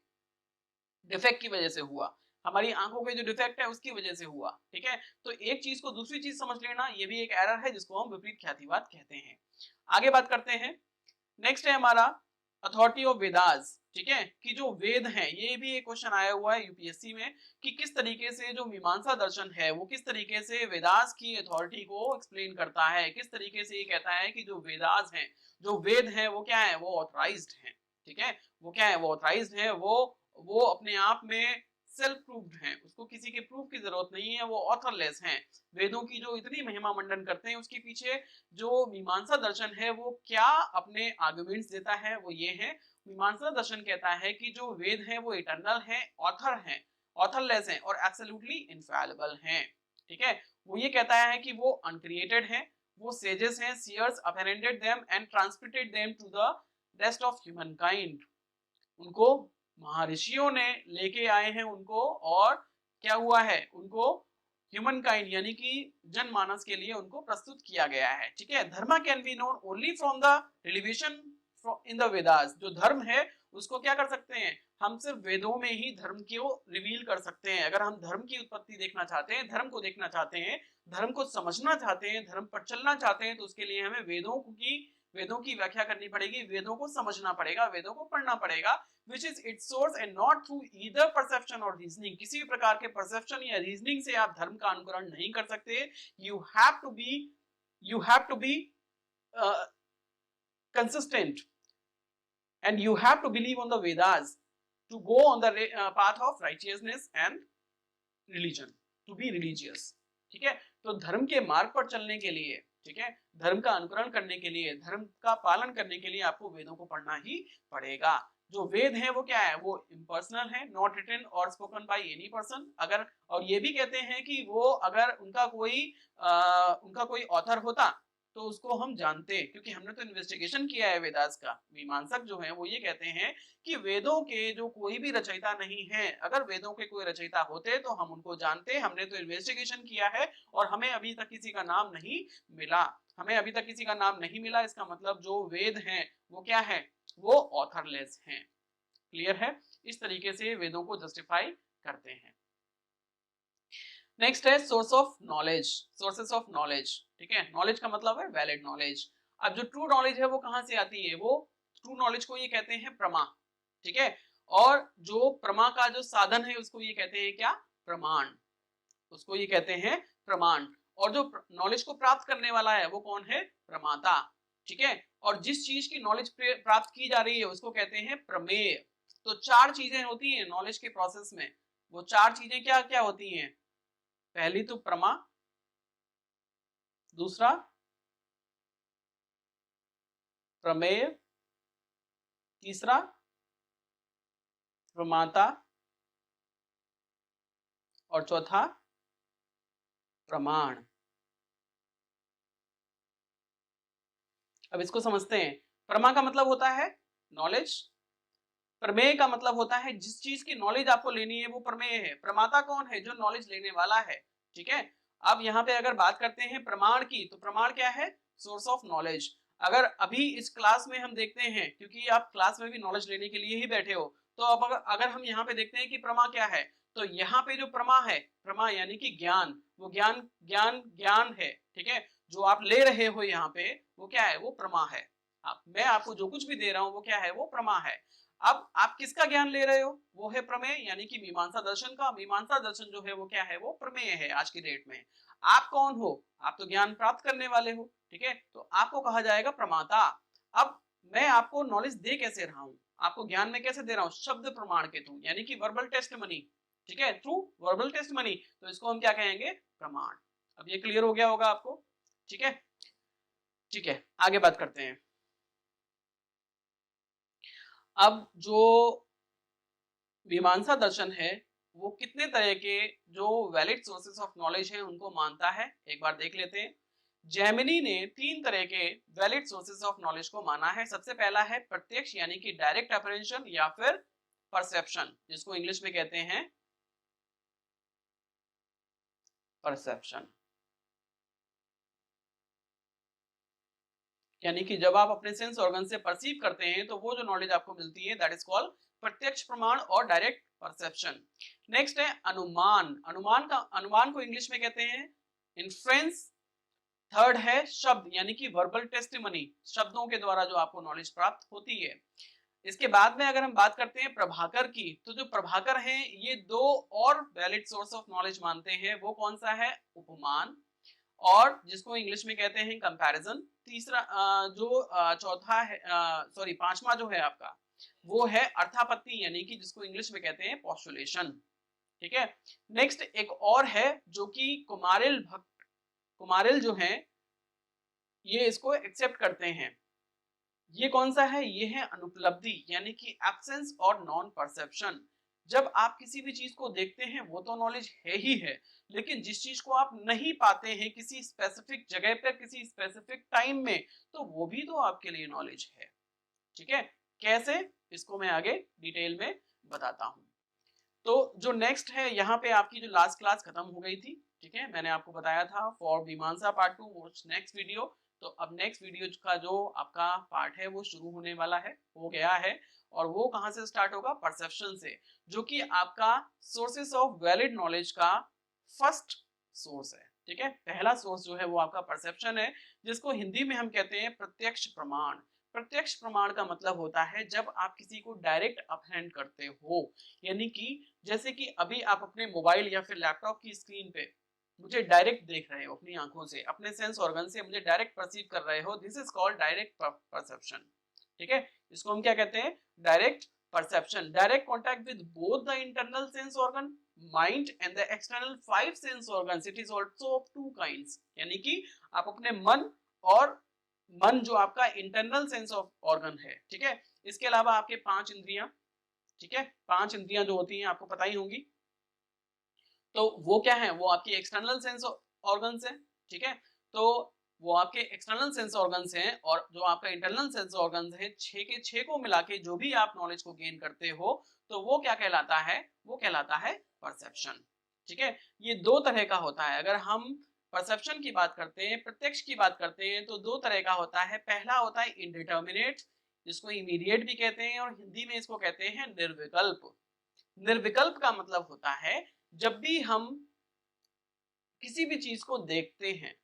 डिफेक्ट की वजह से हुआ, हमारी आंखों के जो डिफेक्ट है उसकी वजह से हुआ। ठीक है, तो एक चीज को दूसरी चीज समझ लेना ये भी एक एरर है जिसको हम विपरीत ख्यातिवाद कहते हैं। आगे बात करते हैं, नेक्स्ट है हमारा अथॉरिटी ऑफ वेदास। ठीक है, कि जो वेद हैं, ये भी एक क्वेश्चन आया हुआ है यूपीएससी में कि किस तरीके से जो मीमांसा दर्शन है वो किस तरीके से वेदास की अथॉरिटी को एक्सप्लेन करता है, किस तरीके से ये कहता है कि जो वेदास हैं, जो वेद हैं वो क्या है, वो ऑथराइज्ड हैं। ठीक है, वो क्या है, वो ऑथराइज्ड है, वो अपने आप में सेल्फ प्रूव्ड हैं, उसको किसी के प्रूफ की जरूरत नहीं है, वो ऑथरलेस हैं। वेदों की जो इतनी महिमा मंडन करते हैं उसके पीछे जो मीमांसा दर्शन है वो क्या अपने आर्गुमेंट्स देता है, वो ये है, मीमांसा दर्शन कहता है कि जो वेद हैं वो इटर्नल हैं, ऑथर हैं, ऑथरलेस हैं और एब्सोल्युटली इनफैलिबल हैं। ठीक है, वो ये कहता है कि वो अनक्रिएटेड हैं, वो सेजेस हैं, seers apprehended them and transmitted them to the rest of humankind. उनको महर्षियों ने लेके आए हैं उनको, और क्या हुआ है, उनको ह्यूमन काइंड यानी कि जनमानस के लिए उनको प्रस्तुत किया गया है। ठीक है, dharma can be known only from the revelation in the Vedas. जो धर्म है उसको क्या कर सकते हैं, हम सिर्फ वेदों में ही धर्म को रिवील कर सकते हैं। अगर हम धर्म की उत्पत्ति देखना चाहते हैं, धर्म को देखना चाहते हैं, धर्म को समझना चाहते हैं, धर्म पर चलना चाहते हैं, तो उसके लिए हमें वेदों की व्याख्या करनी पड़ेगी, वेदों को समझना पड़ेगा, वेदों को पढ़ना पड़ेगा, which is its source and not through either perception or reasoning। किसी भी प्रकार के परसेप्शन या रीजनिंग से आप धर्म का अनुकरण नहीं कर सकते। you have to be consistent and you have to believe on the Vedas to go on the path of righteousness and religion, to be religious। ठीक है, तो धर्म के मार्ग पर चलने के लिए, ठीक है, धर्म का अनुकरण करने के लिए, धर्म का पालन करने के लिए आपको वेदों को पढ़ना ही पड़ेगा। जो वेद है वो क्या है, वो इम्पर्सनल है, नॉट रिटन और स्पोकन बाय एनी पर्सन। अगर, और ये भी कहते हैं कि वो अगर उनका कोई ऑथर होता तो उसको हम जानते, क्योंकि हमने तो इन्वेस्टिगेशन किया है वेदास का। मीमांसक जो है वो ये कहते हैं कि वेदों के जो कोई भी रचयिता नहीं है, अगर वेदों के कोई रचयिता होते तो हम उनको जानते, हमने तो इन्वेस्टिगेशन किया है और हमें अभी तक किसी का नाम नहीं मिला। हमें अभी तक किसी का नाम नहीं मिला, इसका मतलब जो वेद हैं वो क्या है, वो ऑथरलेस हैं। क्लियर है? इस तरीके से वेदों को जस्टिफाई करते हैं। नेक्स्ट है source of knowledge, sources of knowledge. ठीक है, नॉलेज का मतलब है वैलिड नॉलेज। अब जो ट्रू नॉलेज है वो कहां से आती है, वो ट्रू नॉलेज को ये कहते हैं प्रमा। ठीक है, और जो प्रमा का जो साधन है उसको ये कहते हैं क्या, प्रमाण, उसको ये कहते हैं प्रमाण। और जो नॉलेज को प्राप्त करने वाला है वो कौन है? प्रमाता। ठीक है, और जिस चीज की नॉलेज प्राप्त की जा रही है उसको कहते हैं प्रमेय। तो चार चीजें होती हैं नॉलेज के प्रोसेस में। वो चार चीजें क्या क्या होती हैं? पहली तो प्रमा, दूसरा प्रमेय, तीसरा प्रमाता और चौथा प्रमाण। अब इसको समझते हैं। प्रमा का मतलब होता है नॉलेज, प्रमेय का मतलब होता है जिस चीज की नॉलेज आपको लेनी है वो प्रमेय है। प्रमाता कौन है? जो नॉलेज लेने वाला है। ठीक है, अब यहाँ पे अगर बात करते हैं प्रमाण की, तो प्रमाण क्या है? Source of knowledge. अगर अभी इस क्लास में हम देखते हैं, क्योंकि आप क्लास में भी नॉलेज लेने के लिए ही बैठे हो, तो अब अगर हम यहाँ पे देखते हैं कि प्रमा क्या है, तो यहाँ पे जो प्रमा है, प्रमा यानी कि ज्ञान, वो ज्ञान ज्ञान ज्ञान है। ठीक है, जो आप ले रहे हो यहाँ पे वो क्या है? वो प्रमा है। मैं आपको जो कुछ भी दे रहा हूँ वो क्या है? वो प्रमा है। अब आप किसका ज्ञान ले रहे हो? वो है प्रमेय, यानी कि मीमांसा दर्शन का। मीमांसा दर्शन जो है वो क्या है? वो प्रमेय है आज की डेट में। आप कौन हो? आप तो ज्ञान प्राप्त करने वाले हो। ठीक है, तो आपको कहा जाएगा प्रमाता। अब मैं आपको नॉलेज दे कैसे रहा हूं? आपको ज्ञान में कैसे दे रहा हूं? शब्द प्रमाण के थ्रू, यानी कि वर्बल टेस्टिमनी। ठीक है, थ्रू वर्बल टेस्टिमनी। तो इसको हम क्या कहेंगे? प्रमाण। अब ये क्लियर हो गया होगा आपको? ठीक है, ठीक है, आगे बात करते हैं। अब जो मीमांसा दर्शन है वो कितने तरह के जो वैलिड सोर्सेस ऑफ नॉलेज है उनको मानता है, एक बार देख लेते हैं। जेमिनी ने तीन तरह के वैलिड सोर्सेस ऑफ नॉलेज को माना है। सबसे पहला है प्रत्यक्ष, यानी कि डायरेक्ट अप्रहेंशन या फिर परसेप्शन, जिसको इंग्लिश में कहते हैं परसेप्शन। यानी कि जब आप अपने सेंस ऑर्गन से परसीव करते हैं तो वो जो नॉलेज आपको मिलती है दैट इज कॉल्ड प्रत्यक्ष प्रमाण और डायरेक्ट परसेप्शन। नेक्स्ट है अनुमान। अनुमान को इंग्लिश में कहते हैं इन्फ्रेंस। थर्ड है शब्द, यानी कि वर्बल टेस्टिमनी, शब्दों के द्वारा जो आपको नॉलेज प्राप्त होती है। इसके बाद में अगर हम बात करते हैं प्रभाकर की, तो जो प्रभाकर हैं ये दो और वैलिड सोर्स ऑफ नॉलेज मानते हैं। वो कौन सा है? उपमान, और जिसको इंग्लिश में कहते हैं कंपैरिजन। तीसरा जो चौथा है, सॉरी पांचवा जो है आपका, वो है अर्थापत्ति, यानी कि जिसको इंग्लिश में कहते हैं पोस्टुलेशन। ठीक है, नेक्स्ट एक और है जो कि कुमारिल भक्त, कुमारिल जो है ये इसको एक्सेप्ट करते हैं। ये कौन सा है? ये है अनुपलब्धि, यानी कि एब्सेंस और नॉन परसेप्शन। जब आप किसी भी चीज को देखते हैं वो तो नॉलेज है ही है, लेकिन जिस चीज को आप नहीं पाते हैं किसी स्पेसिफिक जगह पर किसी स्पेसिफिक टाइम में, तो वो भी तो आपके लिए नॉलेज है। ठीक है, कैसे? इसको मैं आगे डिटेल में बताता हूं। तो जो नेक्स्ट है, यहाँ पे आपकी जो लास्ट क्लास खत्म हो गई थी। ठीक है, मैंने आपको बताया था फॉर मीमांसा पार्ट 2 वो नेक्स्ट वीडियो। तो अब नेक्स्ट वीडियो का जो आपका पार्ट है वो शुरू होने वाला है, हो गया है। और वो कहाँ से स्टार्ट होगा? परसेप्शन से, जो कि आपका सोर्सेस ऑफ वैलिड नॉलेज का फर्स्ट सोर्स है। ठीक है, पहला सोर्स जो है वो आपका परसेप्शन है, जिसको हिंदी में हम कहते हैं प्रत्यक्ष प्रमाण। प्रत्यक्ष प्रमाण का मतलब होता है जब आप किसी को डायरेक्ट अपहैंड करते हो, यानी कि जैसे कि अभी आप अपने मोबाइल या फिर लैपटॉप की स्क्रीन पे मुझे डायरेक्ट देख रहे हो, अपनी आंखों से, अपने सेंस ऑर्गन से मुझे डायरेक्ट परसीव कर रहे हो। This is called direct perception. ठीक है, इसको हम क्या कहते हैं? Direct perception. Direct contact with both the internal sense organ mind and the external 5 sense organs. It is also of 2 kinds, यानी कि आप अपने मन, और मन जो आपका इंटरनल सेंस ऑफ ऑर्गन है। ठीक है, इसके अलावा आपके 5 इंद्रियां। ठीक है, 5 इंद्रियां जो होती हैं आपको पता ही होंगी, तो वो क्या है? वो आपकी एक्सटर्नल सेंस ऑर्गन्स है। ठीक है, तो वो आपके एक्सटर्नल सेंस ऑर्गन्स हैं, और जो आपका इंटरनल सेंस ऑर्गन्स है 6 के 6 को मिला के जो भी आप नॉलेज को गेन करते हो, तो वो क्या कहलाता है? वो कहलाता है परसेप्शन। ठीक है, ये दो तरह का होता है। अगर हम परसेप्शन की बात करते हैं, प्रत्यक्ष की बात करते हैं, तो दो तरह का होता है। पहला होता है इनडिटर्मिनेट, जिसको इमीडिएट भी कहते हैं, और हिंदी में इसको कहते हैं निर्विकल्प। निर्विकल्प का मतलब होता है जब भी हम किसी भी चीज को देखते हैं,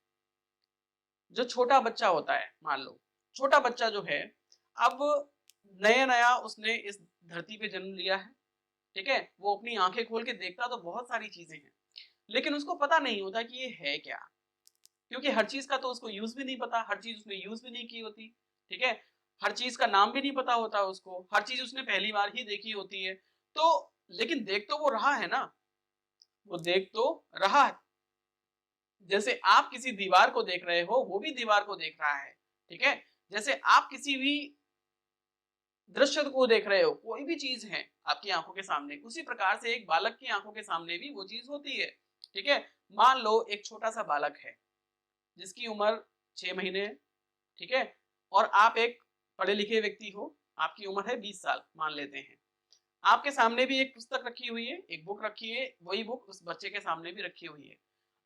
जो छोटा बच्चा होता है, मान लो छोटा बच्चा जो है, अब नया नया उसने इस धरती पे जन्म लिया है। ठीक है, वो अपनी आंखें खोल के देखता तो बहुत सारी चीजें हैं, लेकिन उसको पता नहीं होता कि ये है क्या। क्योंकि हर चीज का तो उसको यूज भी नहीं पता, हर चीज उसने यूज भी नहीं की होती, ठीक है, हर चीज का नाम भी नहीं पता होता उसको, हर चीज उसने पहली बार ही देखी होती है। तो लेकिन देख तो वो रहा है ना, वो देख तो रहा है। जैसे आप किसी दीवार को देख रहे हो, वो भी दीवार को देख रहा है, ठीक है। जैसे आप किसी भी दृश्य को देख रहे हो, कोई भी चीज है आपकी आंखों के सामने, उसी प्रकार से एक बालक की आंखों के सामने भी वो चीज होती है, ठीक है। मान लो एक छोटा सा बालक है जिसकी उम्र 6 महीने है, ठीक है, और आप एक पढ़े लिखे व्यक्ति हो, आपकी उम्र है 20 साल मान लेते हैं। आपके सामने भी एक पुस्तक रखी हुई है, एक बुक रखी है, वही बुक उस बच्चे के सामने भी रखी हुई है।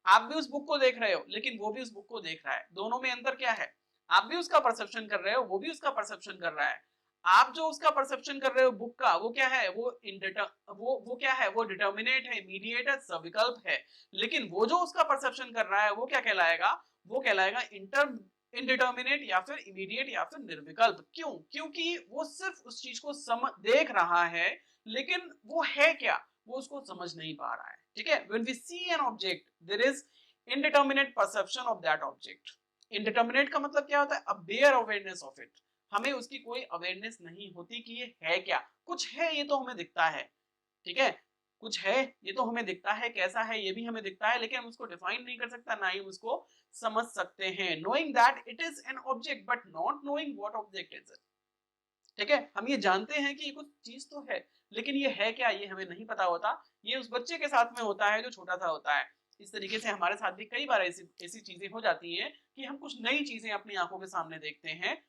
आप भी उस बुक को देख रहे हो, लेकिन वो भी उस बुक को देख रहा है। दोनों में अंतर क्या है? आप भी उसका परसेप्शन कर रहे हो, वो भी उसका परसेप्शन कर रहा है। आप जो उसका परसेप्शन कर रहे हो बुक का, वो क्या है? वो क्या है? वो डिटर्मिनेट है, इमीडिएट है, सविकल्प है। लेकिन वो जो उसका परसेप्शन कर रहा है, वो क्या कहलाएगा? वो कहलाएगा इनडिटर्मिनेट, या फिर इमीडिएट, या फिर निर्विकल्प। क्यों? क्योंकि वो सिर्फ उस चीज को देख रहा है, लेकिन वो है क्या, वो उसको समझ नहीं पा रहा है, ठीक है। When we see an object, there is indeterminate perception of that object. Indeterminate का मतलब क्या होता है? A bare awareness of it. हमें उसकी कोई अवेयरनेस नहीं होती कि ये है क्या। कुछ है, ये तो हमें दिखता है, ठीक है, कुछ है, ये तो हमें दिखता है, कैसा है ये भी हमें दिखता है, लेकिन हम उसको डिफाइन नहीं कर सकता, ना ही उसको समझ सकते हैं। knowing that it is an object but not knowing what object is it, ठीक है। हम ये जानते हैं कि ये कुछ चीज तो है, लेकिन ये है क्या, ये हमें नहीं पता होता। ये उस बच्चे के साथ में होता है जो छोटा सा होता है। इस तरीके से हमारे साथ भी कई बार ऐसी ऐसी चीजें हो जाती हैं कि हम कुछ नई चीजें अपनी आंखों के सामने देखते हैं।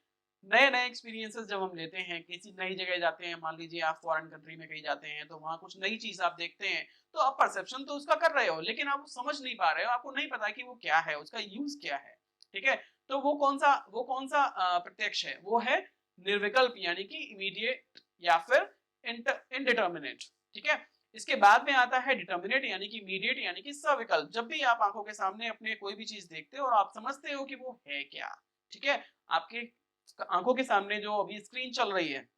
नए नए एक्सपीरियंसेस जब हम लेते हैं, किसी नई जगह जाते हैं, मान लीजिए आप फॉरेन कंट्री में कहीं जाते हैं, तो वहां कुछ नई चीज आप देखते हैं, तो आप परसेप्शन तो उसका कर रहे हो, लेकिन आप समझ नहीं पा रहे हो, आपको नहीं पता कि वो क्या है, उसका यूज क्या है, ठीक है। तो वो कौन सा प्रत्यक्ष है? वो है निर्विकल्प, यानी कि इमीडिएट या फिर इनडिटर्मिनेट, ठीक है। इसके बाद में आता है डिटर्मिनेट, यानी कि इमीडिएट, यानी कि सविकल्प। जब भी आप आंखों के सामने अपने कोई भी चीज देखते हो और आप समझते हो कि वो है क्या, ठीक है, आपके आंखों के सामने जो अभी स्क्रीन चल रही है,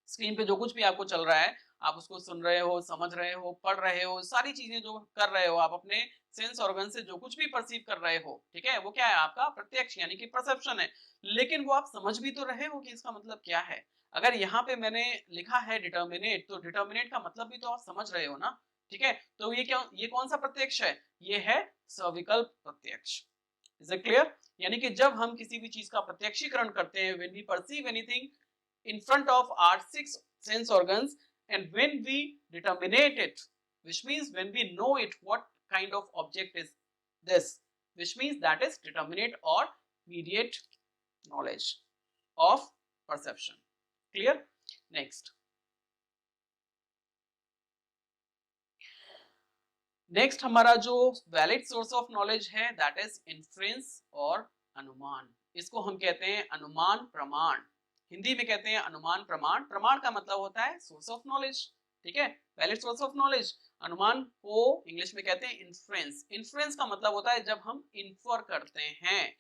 स्क्रीन पे जो कुछ भी आपको चल रहा है, आप उसको सुन रहे हो, समझ रहे हो, पढ़ रहे हो, सारी चीजें जो कर रहे हो, आप अपने सेंस ऑर्गन से जो कुछ भी परसीव कर रहे हो, ठीक है, वो क्या है? आपका प्रत्यक्ष, यानी कि परसेप्शन है। लेकिन वो आप समझ भी तो रहे हो कि इसका मतलब क्या है। अगर यहाँ पे मैंने लिखा है डिटर्मिनेट, तो डिटर्मिनेट का मतलब भी तो आप समझ रहे हो ना, ठीक है। तो ये कौन सा प्रत्यक्ष है? ये है सविकल्प प्रत्यक्ष। Is it clear? यानी कि जब हम किसी भी चीज का प्रत्यक्षीकरण करते हैं, when we perceive anything in front of our 6 sense organs, and when we determinate it, which means when we know it, what kind of object is this, which means that is determinate or mediate knowledge of perception. Clear? Next. Next हमारा जो valid source of knowledge है, that is inference और अनुमान। इसको हम कहते हैं अनुमान प्रमाण, हिंदी में कहते हैं अनुमान प्रमाण। प्रमाण का मतलब होता है सोर्स ऑफ नॉलेज, ठीक है, वैलिड सोर्स ऑफ नॉलेज। अनुमान को इंग्लिश में कहते हैं इन्फ्रेंस। इन्फ्रेंस का मतलब होता है जब हम इन्फर करते हैं।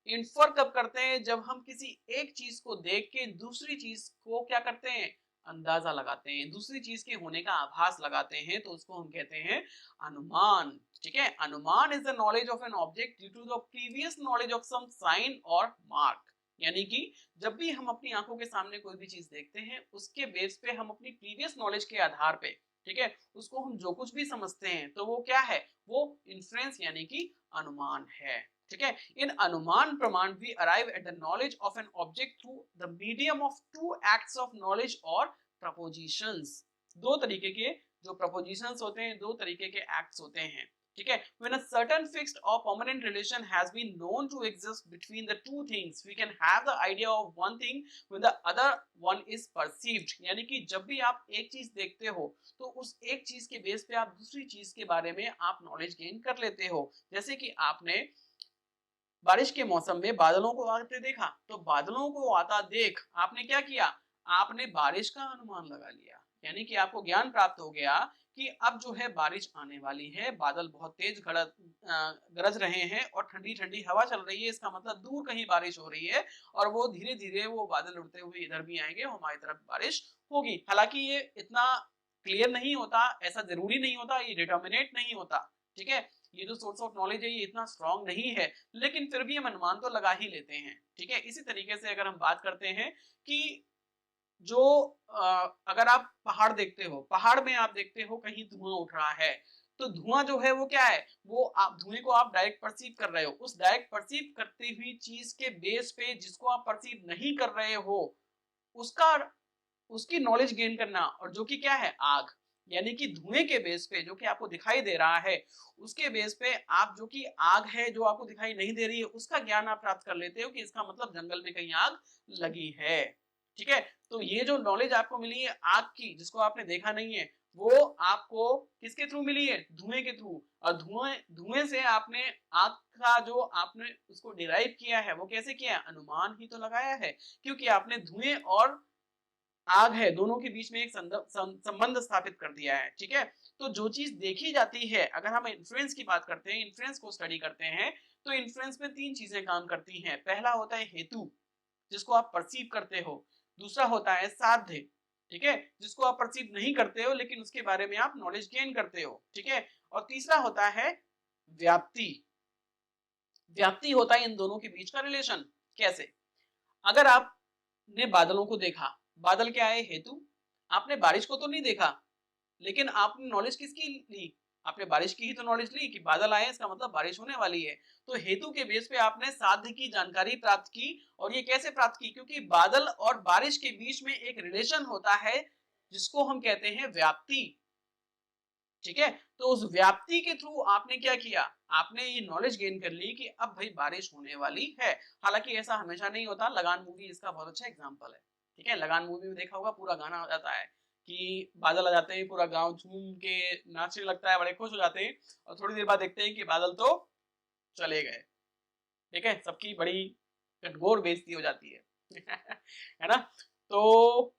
इन्फर कब करते हैं? जब हम किसी एक चीज को देख के दूसरी चीज को क्या करते हैं? अंदाजा लगाते हैं, दूसरी चीज के होने का आभास लगाते हैं, तो उसको हम कहते हैं अनुमान, ठीक है। Anumana is the knowledge of an object due to the previous knowledge of some sign और मार्क। यानी कि जब भी हम अपनी आंखों के सामने कोई भी चीज देखते हैं, उसके बेस पे हम अपनी प्रीवियस नॉलेज के आधार पे, ठीक है, उसको हम जो कुछ भी समझते हैं, तो वो क्या है? वो इन्फ्रेंस यानी कि अनुमान है, ठीक है। In anumana pramana we arrive at the knowledge of an object through the medium of 2 acts of knowledge और प्रपोजिशंस। दो तरीके के जो प्रपोजिशंस होते हैं, दो तरीके के एक्ट्स होते हैं, ठीक है। When a certain fixed or permanent relation has been known to exist between the two things, we can have the idea of one thing when the other one is perceived। यानी कि जब भी आप एक चीज देखते हो, तो उस एक चीज के बेस पे आप दूसरी चीज के बारे में आप नॉलेज गेन कर लेते हो। जैसे कि आपने बारिश के मौसम में बादलों को आते देखा, तो बादलों को आता देख आपने क्या किया? आपने बारिश का अनुमान लगा लिया, यानी कि आपको ज्ञान प्राप्त हो गया कि अब जो है बारिश आने वाली है, बादल बहुत तेज गरज रहे हैं और ठंडी ठंडी हवा चल रही है, इसका मतलब दूर कहीं बारिश हो रही है, और वो धीरे धीरे वो बादल उड़ते हुए इधर भी आएंगे, हमारी तरफ बारिश होगी। हालांकि ये इतना क्लियर नहीं होता, ऐसा जरूरी नहीं होता, ये डिटर्मिनेट नहीं होता, ठीक है। ये जो सोर्स ऑफ नॉलेज है ये इतना स्ट्रांग नहीं है, लेकिन फिर भी हम अनुमान तो लगा ही लेते हैं, ठीक है। इसी तरीके से अगर हम बात करते हैं कि जो अगर आप पहाड़ देखते हो, पहाड़ में आप देखते हो कहीं धुआं उठ रहा है, तो धुआं जो है वो क्या है, वो आप धुएं को आप डायरेक्ट परसीव कर रहे हो। उस डायरेक्ट परसीव करती हुई चीज के बेस पे जिसको आप परसीव नहीं कर रहे हो, उसका उसकी नॉलेज गेन करना, और जो कि क्या है, आग, यानी कि धुएं के बेस पे जो कि आपको दिखाई दे रहा है, उसके बेस पे आप जो कि आग है जो आपको दिखाई नहीं दे रही है, उसका ज्ञान आप प्राप्त कर लेते हो कि इसका मतलब जंगल में कहीं आग लगी है, ठीक है। तो ये जो नॉलेज आपको मिली है आग की, जिसको आपने देखा नहीं है, वो आपको किसके थ्रू मिली है, धुएं के थ्रू। और धुएं धुएं से आपने आग का जो आपने उसको डिराइव किया है वो कैसे किया है, अनुमान ही तो लगाया है, क्योंकि आपने धुएं और आग है दोनों के बीच में एक संबंध स्थापित कर दिया है, ठीक है। तो जो चीज देखी जाती है, अगर हम इन्फ्लुएंस की बात करते हैं, इन्फ्लुएंस को स्टडी करते हैं, तो इन्फ्लुएंस में तीन चीजें काम करती हैं। पहला होता है हेतु, जिसको आप परसीव करते हो। दूसरा होता है साध्य, ठीक है, जिसको आप परसीव नहीं करते हो लेकिन उसके बारे में आप नॉलेज गेन करते हो, ठीक है। और तीसरा होता है व्याप्ति। व्याप्ति होता है इन दोनों के बीच का रिलेशन। कैसे, अगर आपने बादलों को देखा, बादल क्या है, हेतु। आपने बारिश को तो नहीं देखा, लेकिन आपने नॉलेज किसकी ली, आपने बारिश की ही तो नॉलेज ली कि बादल आए इसका मतलब बारिश होने वाली है। तो हेतु के बेस पे आपने साध्य की जानकारी प्राप्त की। और ये कैसे प्राप्त की, क्योंकि बादल और बारिश के बीच में एक रिलेशन होता है जिसको हम कहते हैं व्याप्ति, ठीक है। तो उस व्याप्ति के थ्रू आपने क्या किया, आपने ये नॉलेज गेन कर ली कि अब भाई बारिश होने वाली है। हालांकि ऐसा हमेशा नहीं होता, लगान मूवी इसका बहुत अच्छा एग्जांपल है, ठीक है। लगान मूवी में देखा होगा पूरा गाना आ जाता है कि बादल आ जाते हैं, पूरा गांव झूम के नाचने लगता है, बड़े खुश हो जाते हैं, और थोड़ी देर बाद देखते हैं कि बादल तो चले गए, ठीक है। सबकी बड़ी कटघोर बेइज्जती हो जाती है है ना। तो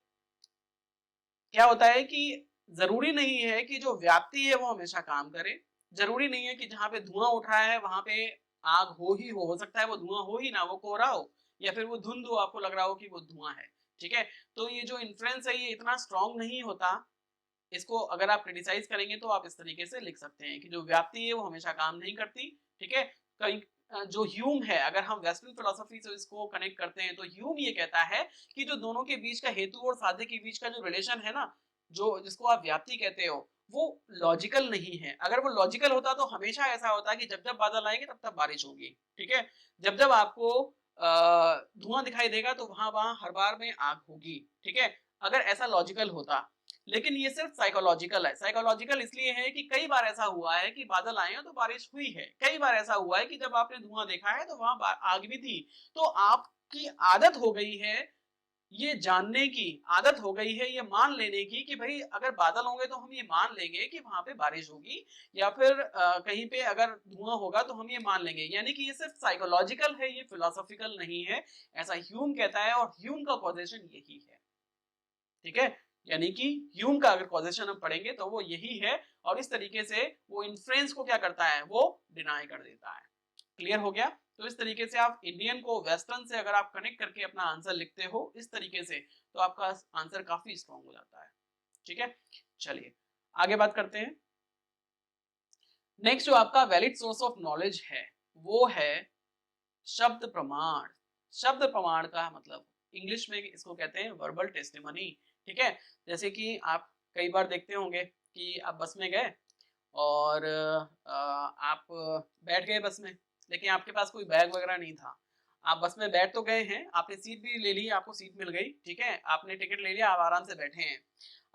क्या होता है कि जरूरी नहीं है कि जो व्याप्ति है वो हमेशा काम करे। जरूरी नहीं है कि जहां पे धुआं उठ रहा है वहां पे आग हो ही हो सकता है वो धुआं हो ही ना, वो कोहरा हो या फिर वो धुंध हो, आपको लग रहा हो कि वो धुआं है, ठीक है। तो ये जो इन्फ्लुएंस है ये इतना स्ट्रांग नहीं होता। इसको अगर आप क्रिटिसाइज करेंगे तो आप इस तरीके से लिख सकते हैं कि जो व्याप्ति है वो हमेशा काम नहीं करती, ठीक है। कहीं जो ह्यूम है, अगर हम वेस्टर्न फिलोसफी से इसको कनेक्ट करते हैं, तो ह्यूम ये कहता है कि जो दोनों के बीच का हेतु और साध्य के बीच का जो रिलेशन है ना, जो जिसको आप व्याप्ति कहते हो, वो लॉजिकल नहीं है। अगर वो लॉजिकल होता तो हमेशा ऐसा होता कि जब जब बादल आएंगे तब तब बारिश होगी, ठीक है। जब जब आपको धुआं दिखाई देगा तो वहां वहां हर बार में आग होगी, ठीक है, अगर ऐसा लॉजिकल होता। लेकिन ये सिर्फ साइकोलॉजिकल है। साइकोलॉजिकल इसलिए है कि कई बार ऐसा हुआ है कि बादल आए हैं तो बारिश हुई है, कई बार ऐसा हुआ है कि जब आपने धुआं देखा है तो वहां आग भी थी। तो आपकी आदत हो गई है, ये जानने की आदत हो गई है, ये मान लेने की कि भाई अगर बादल होंगे तो हम ये मान लेंगे कि वहां पे बारिश होगी, या फिर कहीं पे अगर धुआं होगा तो हम ये मान लेंगे। यानी कि ये सिर्फ साइकोलॉजिकल है, ये फिलोसॉफिकल नहीं है, ऐसा ह्यूम कहता है, और ह्यूम का पोजीशन यही है, ठीक है। यानी कि ह्यूम का अगर कॉजेशन हम पढ़ेंगे तो वो यही है, और इस तरीके से वो इन्फ्लुएंस को क्या करता है, वो डिनाई कर देता है। क्लियर हो गया। तो इस तरीके से आप इंडियन को वेस्टर्न से अगर आप कनेक्ट करके अपना आंसर लिखते हो इस तरीके से, तो आपका आंसर काफी स्ट्रॉन्ग हो जाता है, ठीक है। चलिए आगे बात करते हैं। नेक्स्ट जो आपका वैलिड सोर्स ऑफ नॉलेज है वो है शब्द प्रमाण। शब्द प्रमाण का मतलब इंग्लिश में इसको कहते हैं वर्बल टेस्टिमनी, ठीक है। जैसे कि आप कई बार देखते होंगे कि आप बस में गए और आप बैठ गए बस में, लेकिन आपके पास कोई बैग वगैरह नहीं था। आप बस में बैठ तो गए हैं, आपने सीट भी ले ली, आपको सीट मिल गई, ठीक है, आपने टिकट ले लिया, आप आराम से बैठे हैं।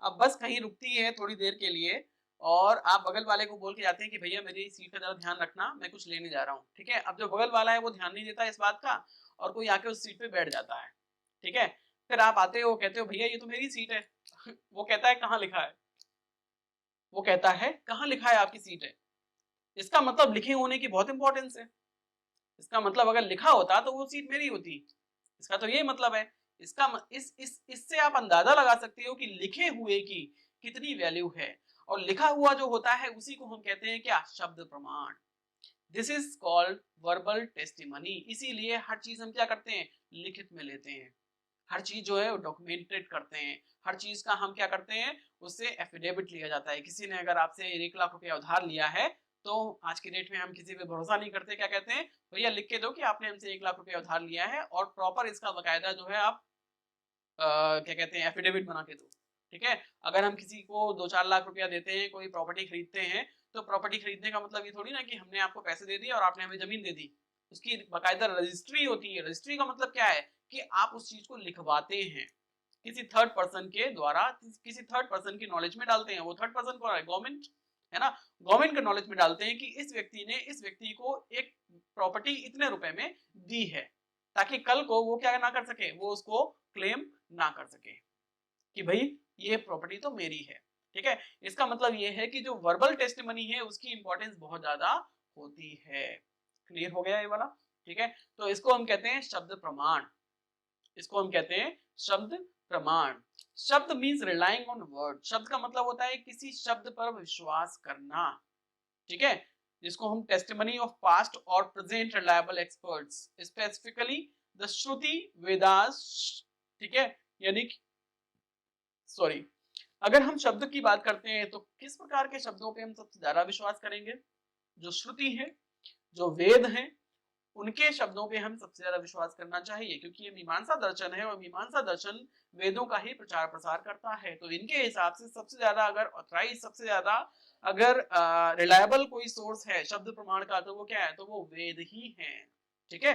अब बस कहीं रुकती है थोड़ी देर के लिए, और आप बगल वाले को बोल के जाते हैं कि भैया मेरी सीट का जरा ध्यान रखना, मैं कुछ लेने जा रहा हूँ, ठीक है। अब जो बगल वाला है वो ध्यान नहीं देता इस बात का, और कोई आके उस सीट पे बैठ जाता है, ठीक है। फिर आप आते हो, कहते हो भैया ये तो मेरी सीट है वो कहता है कहाँ लिखा है, वो कहता है कहाँ लिखा है आपकी सीट है। इसका मतलब लिखे होने की बहुत इंपॉर्टेंस है। इसका मतलब अगर लिखा होता तो वो सीट मेरी होती, इसका तो ये मतलब है। इससे आप अंदाजा लगा सकते हो कि लिखे हुए की कितनी वैल्यू है। और लिखा हुआ जो होता है उसी को हम कहते हैं क्या, शब्द प्रमाण। This is called verbal testimony. इसीलिए हर चीज हम क्या करते हैं, लिखित में लेते हैं। हर चीज जो है वो डॉक्यूमेंटेड करते हैं। हर चीज का हम क्या करते हैं, उससे एफिडेविट लिया जाता है। किसी ने अगर आपसे 1 लाख रुपया उधार लिया है तो आज की डेट में हम किसी पे भरोसा नहीं करते, क्या कहते हैं, भैया लिख के दो कि आपने हमसे 1 लाख रुपया उधार लिया है और प्रॉपर इसका बकायदा जो है आप क्या कहते हैं एफिडेविट बना के दो। ठीक है, अगर हम किसी को 2-4 लाख रुपया देते हैं, कोई प्रॉपर्टी खरीदते हैं, तो प्रॉपर्टी खरीदने का मतलब ये थोड़ी ना कि हमने आपको पैसे दे दिए और आपने हमें जमीन दे दी। उसकी बकायदा रजिस्ट्री होती है। रजिस्ट्री का मतलब क्या है कि आप उस चीज को लिखवाते हैं किसी थर्ड पर्सन के द्वारा, किसी थर्ड पर्सन की नॉलेज में डालते हैं। वो थर्ड पर्सन कौन है, गवर्नमेंट है ना। गवर्नमेंट के नॉलेज में डालते हैं कि इस व्यक्ति ने इस व्यक्ति को एक प्रॉपर्टी इतने रुपए में दी है, ताकि कल को वो क्या ना कर सके, वो उसको क्लेम ना कर सके कि भाई ये प्रॉपर्टी तो मेरी है। ठीक है, इसका मतलब ये है कि जो वर्बल टेस्टिमनी है उसकी इंपॉर्टेंस बहुत ज्यादा होती है। क्लियर हो गया ये वाला। ठीक है, तो इसको हम कहते हैं शब्द प्रमाण। इसको हम कहते हैं शब्द प्रमाण। शब्द मींस रिलाइंग ऑन वर्ड। शब्द का मतलब होता है किसी शब्द पर विश्वास करना। ठीक है, जिसको हम टेस्टिमनी ऑफ पास्ट और present reliable experts, specifically the shruti Vedas. ठीक है, यानी सॉरी, अगर हम शब्द की बात करते हैं तो किस प्रकार के शब्दों पे हम सबसे ज्यादा विश्वास करेंगे, जो श्रुति है, जो वेद है, उनके शब्दों पे हम सबसे ज्यादा विश्वास करना चाहिए, क्योंकि ये मीमांसा दर्शन है और मीमांसा दर्शन वेदों का ही प्रचार प्रसार करता है। तो इनके हिसाब से सबसे ज्यादा अगर ऑथराइज, सबसे ज्यादा अगर रिलायबल कोई सोर्स है शब्द प्रमाण का, तो वो क्या है, तो वो वेद ही है। ठीक है,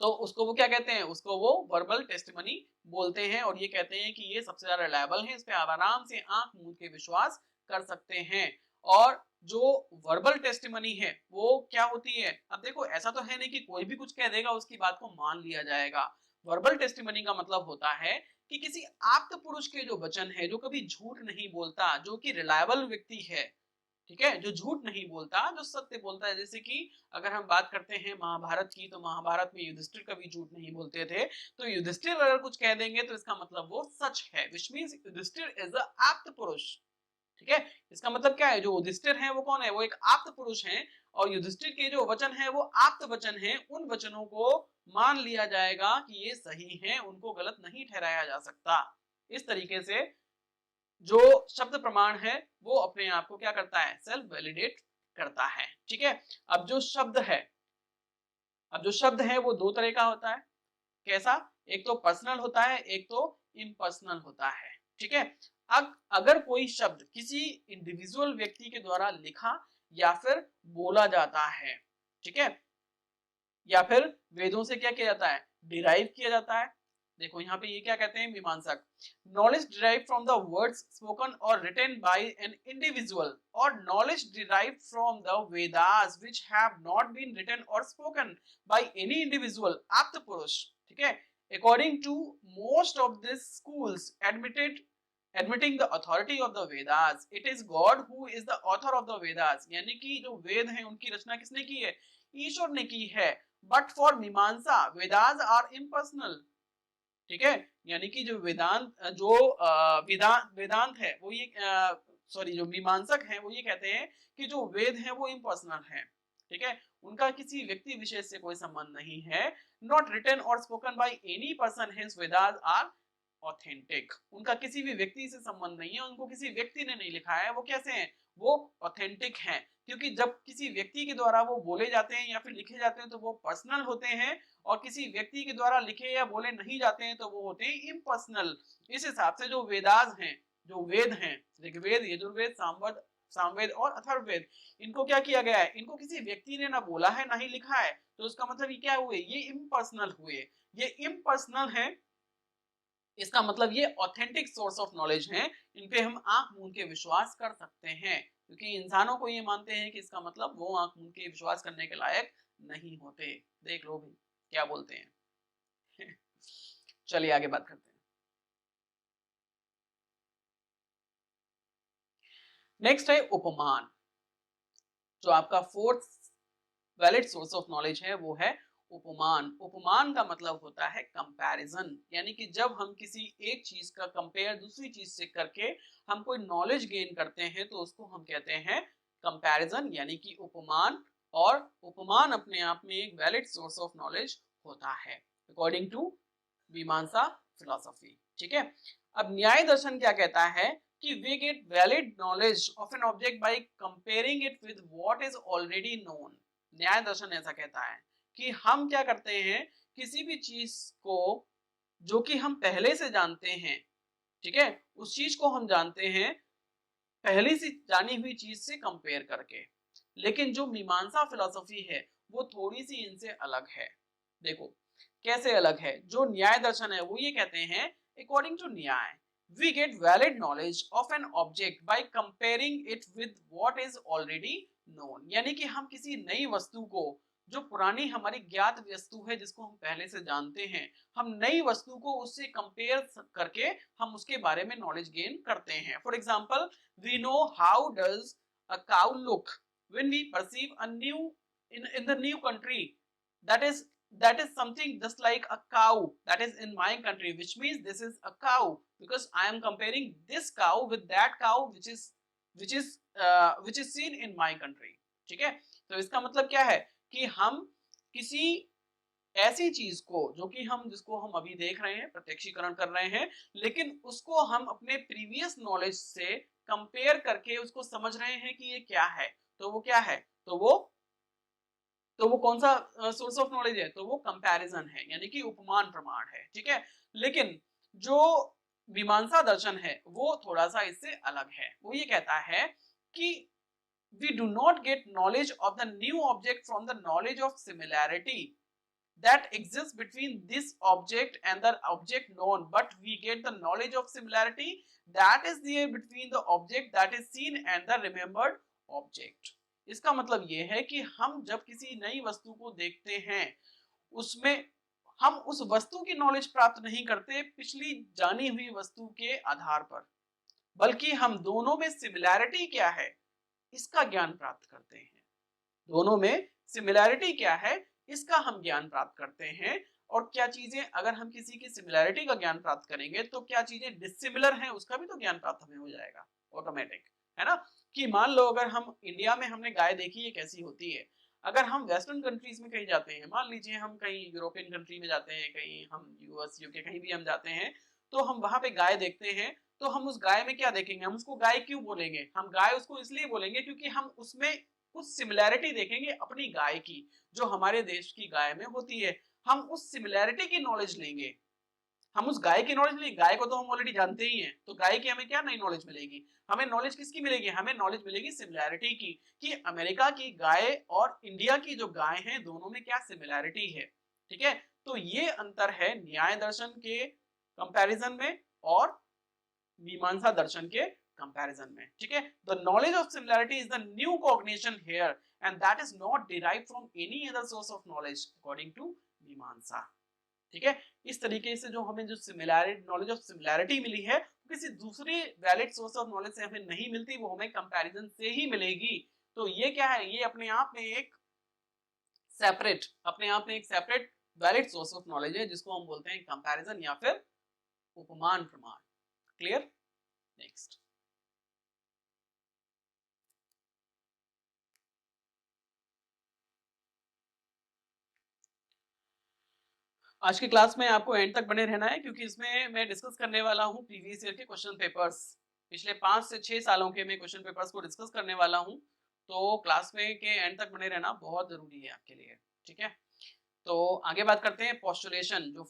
तो उसको वो क्या कहते हैं, उसको वो वर्बल टेस्टिमनी बोलते हैं और ये कहते हैं कि ये सबसे ज्यादा रिलायबल है, इस पे आप आराम से आंख मूंद के विश्वास कर सकते हैं। और जो वर्बल टेस्टिमनी है वो क्या होती है, अब देखो ऐसा तो है नहीं कि कोई भी कुछ कह देगा उसकी बात को मान लिया जाएगा। वर्बल टेस्टिमनी का मतलब होता है कि किसी आप्त पुरुष के जो वचन है, जो कभी झूठ नहीं बोलता, जो कि रिलायबल व्यक्ति है, ठीक है, जो झूठ नहीं बोलता, जो सत्य बोलता है। जैसे कि अगर हम बात करते हैं महाभारत की, तो महाभारत में युधिष्ठिर कभी झूठ नहीं बोलते थे। तो युधिष्ठिर अगर कुछ कह देंगे तो इसका मतलब वो सच है, which means Yudhishthira is a apta purusha. ठीक है, इसका मतलब क्या है, जो युधिष्ठिर है वो कौन है, वो एक आप्त पुरुष है और युधिष्ठिर के जो वचन है वो आप्त वचन है। उन वचनों को मान लिया जाएगा कि ये सही है, उनको गलत नहीं ठहराया जा सकता। इस तरीके से जो शब्द प्रमाण है वो अपने आप को क्या करता है, सेल्फ वैलिडेट करता है। ठीक है, अब जो शब्द है, अब जो शब्द है वो दो तरह का होता है। कैसा, एक तो पर्सनल होता है, एक तो इम्पर्सनल होता है। ठीक है, अब अगर कोई शब्द किसी इंडिविजुअल व्यक्ति के द्वारा लिखा या फिर बोला जाता है, ठीक है, या फिर वेदों से क्या किया जाता है, डिराइव किया जाता है। देखो यहाँ पे ये क्या कहते हैं मीमांसक, knowledge derive from the words spoken और रिटन बाय एन इंडिविजुअल, और knowledge derive from the Vedas which have not been written और spoken by any individual apta purusha. ठीक है, according to most of this schools admitting the authority of the Vedas, it is God who is the author of the Vedas। यानी कि जो वेद हैं उनकी रचना किसने की है, ईश्वर ने की है। बट फॉर मीमांसा वेदास आर इम्पर्सनल। ठीक है, यानी कि जो वेदांत, जो वेदांत है वो ये सॉरी, जो मीमांसक हैं वो ये कहते हैं कि जो वेद हैं वो इम्पर्सनल हैं। ठीक है, उनका किसी व्यक्ति विशेष से कोई संबंध नहीं है। नॉट रिटन और spoken by any person, hence Vedas are authentic. उनका किसी भी व्यक्ति से संबंध नहीं है, उनको किसी व्यक्ति ने नहीं लिखा है। वो कैसे हैं, वो ऑथेंटिक हैं, क्योंकि जब किसी व्यक्ति के द्वारा वो बोले जाते हैं या फिर लिखे जाते हैं तो वो पर्सनल होते हैं, और किसी व्यक्ति के द्वारा लिखे या बोले नहीं जाते हैं तो वो होते हैं इम्पर्सनल। इस हिसाब से जो वेदास हैं, जो वेद हैं, ऋग्वेद, यजुर्वेद, सामवेद और अथर्ववेद, इनको क्या किया गया है, इनको किसी व्यक्ति ने ना बोला है ना ही लिखा है। तो उसका मतलब ये क्या हुए, ये इम्पर्सनल हुए। ये इम्पर्सनल है, इसका मतलब ये ऑथेंटिक सोर्स ऑफ नॉलेज है। इन पे हम आंख मूंद के विश्वास कर सकते हैं, क्योंकि इंसानों को ये मानते हैं कि इसका मतलब वो आंख मूंद के विश्वास करने के लायक नहीं होते। देख लो भी क्या बोलते हैं। चलिए आगे बात करते हैं। नेक्स्ट है उपमान। जो आपका fourth valid source of knowledge है वो है उपमान। उपमान का मतलब होता है कंपैरिजन, यानी कि जब हम किसी एक चीज का कंपेयर दूसरी चीज से करके हम कोई नॉलेज गेन करते हैं तो उसको हम कहते हैं कंपैरिजन, यानी कि उपमान। और उपमान अपने आप में एक वैलिड सोर्स ऑफ नॉलेज होता है अकॉर्डिंग टू मीमांसा फिलॉसफी। ठीक है, अब न्याय दर्शन क्या कहता है कि we get valid knowledge of an object by comparing it with what is already known। न्याय दर्शन ऐसा कहता है कि हम क्या करते हैं, किसी भी चीज को जो कि हम पहले से जानते हैं, ठीक है, उस चीज को हम जानते हैं पहले से जानी हुई चीज से कंपेयर करके। लेकिन जो मीमांसा फिलॉसफी है वो थोड़ी सी इनसे अलग है। देखो कैसे अलग है। जो न्याय दर्शन है वो ये कहते हैं, according to Nyaya we get valid knowledge of an object by comparing it with what is already known. यानी कि हम किसी नई वस्तु को, जो पुरानी हमारी ज्ञात वस्तु है जिसको हम पहले से जानते हैं, हम नई वस्तु को उससे कंपेयर करके हम उसके बारे में नॉलेज गेन करते हैं। For example, we know how does a cow look when we perceive a new in the new country, that is something just like a cow that is in my country, which means this is a cow because I am comparing this cow with that cow which is seen in my country। ठीक है, तो इसका मतलब क्या है कि हम किसी ऐसी चीज को जो कि हम जिसको हम अभी देख रहे हैं, प्रत्यक्षीकरण कर रहे हैं, लेकिन उसको हम अपने प्रीवियस नॉलेज से कंपेयर करके उसको समझ रहे हैं कि ये क्या है। तो वो क्या है, तो वो कौन सा सोर्स ऑफ नॉलेज है, तो वो कंपैरिजन है, यानी कि उपमान प्रमाण है। ठीक है, लेकिन जो मीमांसा दर्शन है वो थोड़ा सा इससे अलग है। वो ये कहता है कि we do not get knowledge of the new object from the knowledge of similarity that exists between this object and the object known, but we get the knowledge of similarity that is there between the object that is seen and the remembered object। इसका मतलब ये है कि हम जब किसी नई वस्तु को देखते हैं, उसमें हम उस वस्तु की नॉलेज प्राप्त नहीं करते पिछली जानी हुई वस्तु के आधार पर, बल्कि हम दोनों में सिमिलैरिटी क्या है इसका ज्ञान प्राप्त करते हैं। दोनों में सिमिलैरिटी क्या है इसका हम ज्ञान प्राप्त करते हैं। और क्या चीजें, अगर हम किसी की सिमिलैरिटी का ज्ञान प्राप्त करेंगे तो क्या चीजें डिसिमिलर हैं उसका भी तो ज्ञान प्राप्त हमें हो जाएगा ऑटोमेटिक, है ना। कि मान लो अगर हम इंडिया में हमने गाय देखी है कैसी होती है, अगर हम वेस्टर्न कंट्रीज में कहीं जाते हैं, मान लीजिए हम कहीं यूरोपियन कंट्री में जाते हैं, कहीं हम यूएस यूके कहीं भी हम जाते हैं, तो हम वहां पे गाय देखते हैं, तो हम उस गाय में क्या देखेंगे, हम उसको गाय क्यों बोलेंगे, हम गाय उसको इसलिए बोलेंगे क्योंकि हम उसमें कुछ सिमिलैरिटी देखेंगे अपनी गाय की जो हमारे देश की गाय में होती है। हम उस सिमिलैरिटी की नॉलेज लेंगे, हम उस गाय की नॉलेज लेंगे। गाय को तो हम ऑलरेडी जानते ही हैं, तो गाय की हमें क्या नई नॉलेज मिलेगी, हमें नॉलेज किसकी मिलेगी, हमें नॉलेज मिलेगी सिमिलैरिटी की, कि अमेरिका की गाय और इंडिया की जो गाय है दोनों में क्या सिमिलैरिटी है। ठीक है, तो ये अंतर है न्याय दर्शन के कंपैरिजन में और मीमांसा दर्शन के कंपैरिजन में। ठीक है, the knowledge of similarity is the new cognition here and that is not derived from any other source of knowledge according to Mimamsa. ठीक है, इस तरीके से जो हमें जो सिमिलैरिटी, नॉलेज ऑफ सिमिलैरिटी मिली है, किसी दूसरे वैलिड सोर्स ऑफ नॉलेज से हमें नहीं मिलती, वो हमें कंपैरिजन से ही मिलेगी। तो ये क्या है, ये अपने आप में एक separate valid source of knowledge है जिसको हम बोलते हैं कंपैरिजन या फिर उपमान प्रमाण। क्लियर? नेक्स्ट, आज की क्लास में आपको एंड तक बने रहना है क्योंकि इसमें मैं डिस्कस करने वाला हूं प्रीवियस ईयर के क्वेश्चन पेपर्स, पिछले 5 से 6 सालों के मैं क्वेश्चन पेपर्स को डिस्कस करने वाला हूं। तो क्लास में के एंड तक बने रहना बहुत जरूरी है आपके लिए। ठीक है, तो आगे बात करते हैं पोस्टुलेशन, जो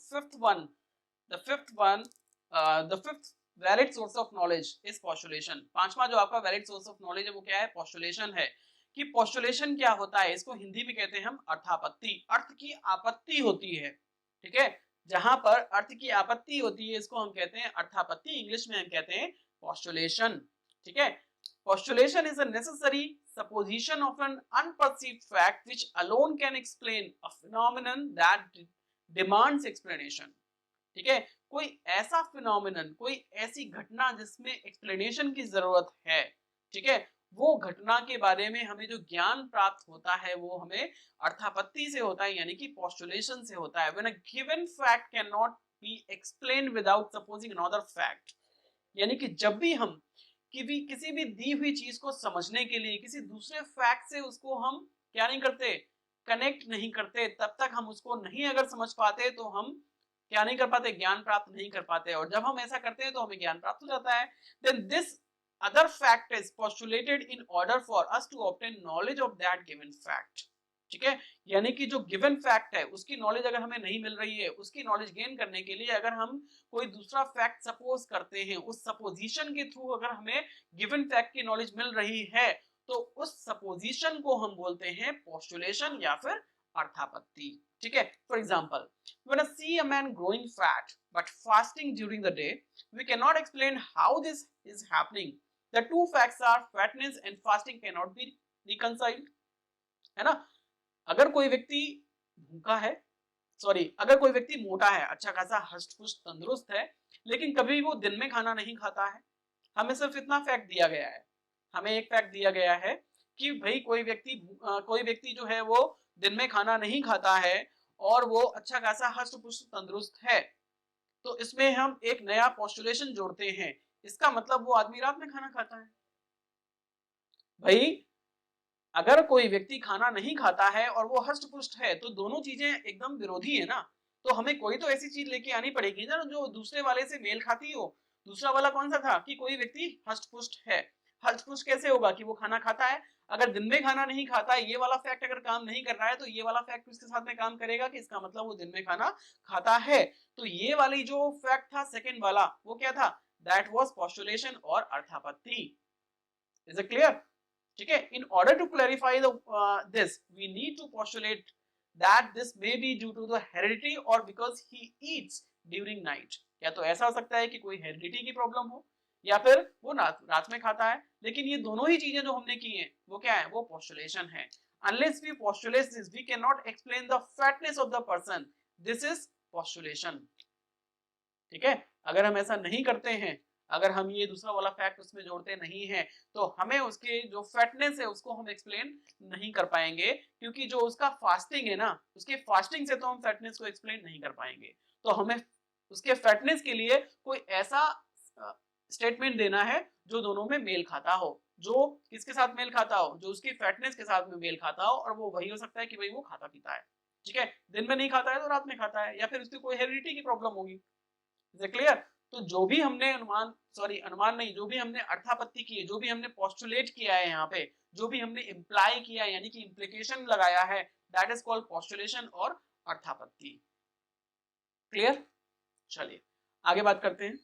the fifth valid source of knowledge is पोस्टुलेशन। पांचवा जो आपका वैलिड सोर्स ऑफ नॉलेज है वो क्या है, पोस्टुलेशन है। कि पोस्टुलेशन क्या होता है, इसको हिंदी में कहते हैं हम अर्थापत्ति, अर्थ की आपत्ति होती है। ठीक है, जहां पर अर्थ की आपत्ति होती है इसको हम कहते हैं अर्थापत्ति, इंग्लिश में हम कहते हैं पोस्टुलेशन। ठीक है, postulation is a necessary supposition of an unperceived fact which alone can explain a phenomenon that demands explanation। ठीक है, कोई ऐसा फिनोमिनन, कोई ऐसी घटना जिसमें एक्सप्लेनेशन की जरूरत है, ठीक है, वो घटना के बारे में हमें जो ज्ञान प्राप्त होता है वो हमें अर्थापत्ति से होता है, यानी कि पोस्टुलेशन से होता है। When a given fact cannot be explained without supposing another fact, यानी कि जब भी हम किसी भी दी हुई चीज को समझने के लिए किसी दूसरे फैक्ट से उसको हम क्या नहीं करते, कनेक्ट नहीं करते, तब तक हम उसको नहीं अगर समझ पाते तो हम क्या नहीं कर पाते, ज्ञान प्राप्त नहीं कर पाते, और जब हम ऐसा करते हैं तो हमें ज्ञान प्राप्त हो जाता है। Then this other fact is postulated in order for us to obtain knowledge of that given fact। ठीक है, यानी कि जो गिवन फैक्ट है उसकी नॉलेज अगर हमें नहीं मिल रही है, उसकी नॉलेज गेन करने के लिए अगर हम कोई दूसरा फैक्ट सपोज करते हैं, उस सपोजिशन के थ्रू अगर हमें गिवन फैक्ट की नॉलेज मिल रही है, तो उस सपोजिशन को हम बोलते हैं पोस्टुलेशन या फिर अर्थापत्ति। ठीक है, for example, when I see a man growing fat but fasting during the day, we cannot explain how this is happening। The two facts are fatness and fasting cannot be reconciled। है ना, अगर कोई व्यक्ति भूखा है, sorry, अगर कोई व्यक्ति मोटा है, अच्छा खासा हष्ट पुष्ट तंदुरुस्त है, लेकिन कभी वो दिन में खाना नहीं खाता है, हमें सिर्फ इतना फैक्ट दिया गया है, हमें एक फैक्ट दिया गया है कि भाई कोई व्यक्ति जो है वो दिन में खाना नहीं खाता है और वो अच्छा खासा हष्ट पुष्ट तंदुरुस्त है, तो इसमें हम एक नया पोस्टुलेशन जोड़ते हैं, इसका मतलब वो आदमी रात में खाना खाता है। भाई अगर कोई व्यक्ति खाना नहीं खाता है और वो हष्ट पुष्ट है, तो दोनों चीजें एकदम विरोधी है ना, तो हमें कोई तो ऐसी चीज लेके आनी पड़ेगी ना जो दूसरे वाले से मेल खाती हो। दूसरा वाला कौन सा था कि कोई व्यक्ति हष्ट पुष्ट है। हष्ट पुष्ट कैसे होगा कि वो खाना खाता है, अगर दिन में खाना नहीं खाता है, ये वाला फैक्ट अगर काम नहीं कर रहा है, तो ये वाला फैक्ट उसके साथ में काम करेगा कि इसका मतलब वो दिन में खाना खाता है। तो ये वाली जो फैक्ट था सेकेंड वाला, वो क्या था, दैट वाज पोस्टुलेशन और अर्थापत्ति। Is it clear? ठीक है, in order to clarify this we need to postulate that this may be due to the heredity और because he eats during night. या तो ऐसा हो सकता है कि कोई हेरिडिटी की प्रॉब्लम हो, या फिर वो रात में खाता है, लेकिन ये दोनों ही चीजें जो हमने की हैं वो क्या है, वो पोस्टुलेशन है। Unless we postulate this we can not explain the fatness of the person, this is postulation. ठीक है, अगर हम ऐसा नहीं करते हैं, अगर हम ये दूसरा वाला फैक्ट उसमें जोड़ते नहीं हैं, तो हमें उसके जो फैटनेस है उसको हम एक्सप्लेन नहीं कर पाएंगे, क्योंकि जो उसका फास्टिंग है ना, उसके फास्टिंग से तो हम फैटनेस को एक्सप्लेन नहीं कर पाएंगे। तो हमें उसके फैटनेस के लिए कोई ऐसा स्टेटमेंट देना है जो दोनों में मेल खाता हो, जो किसके साथ मेल खाता हो, जो उसकी फैटनेस के साथ में मेल खाता हो, और वो वही हो सकता है कि भाई वो खाता पीता है। ठीक है, दिन में नहीं खाता है तो रात में खाता है, या फिर उसकी कोई हेरिडिटी की प्रॉब्लम होगी। Is it clear? तो जो भी हमने अनुमान नहीं, जो भी हमने अर्थापत्ति की है, जो भी हमने पोस्टुलेट किया है, यहाँ पे जो भी हमने इंप्लाई किया है, यानी कि इंप्लीकेशन लगाया है, दैट इज कॉल्ड पोस्टुलेशन और अर्थापत्ति। क्लियर? चलिए आगे बात करते हैं।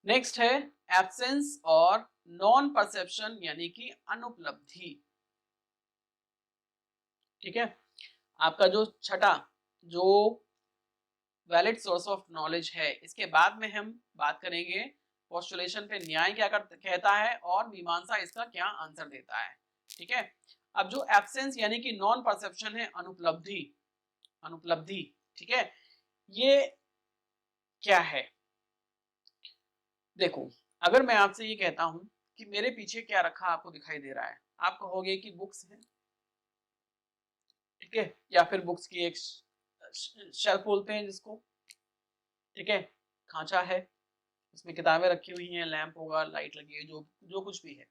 नेक्स्ट है एब्सेंस और नॉन परसेप्शन यानी कि अनुपलब्धि। ठीक है, आपका जो छठा जो वैलिड सोर्स ऑफ नॉलेज है, इसके बाद में हम बात करेंगे पोस्टुलेशन पे न्याय क्या कहता है और मीमांसा इसका क्या आंसर देता है। ठीक है, अब जो एब्सेंस यानी कि नॉन परसेप्शन है, अनुपलब्धि, ठीक है, ये क्या है? देखो, अगर मैं आपसे ये कहता हूं कि मेरे पीछे क्या रखा आपको दिखाई दे रहा है, आप कहोगे कि बुक्स है, ठीक है, या फिर बुक्स की एक शेल्फ बोलते हैं जिसको, ठीक है, खांचा है, इसमें किताबें रखी हुई हैं, लैंप होगा, लाइट लगी है, जो जो कुछ भी है।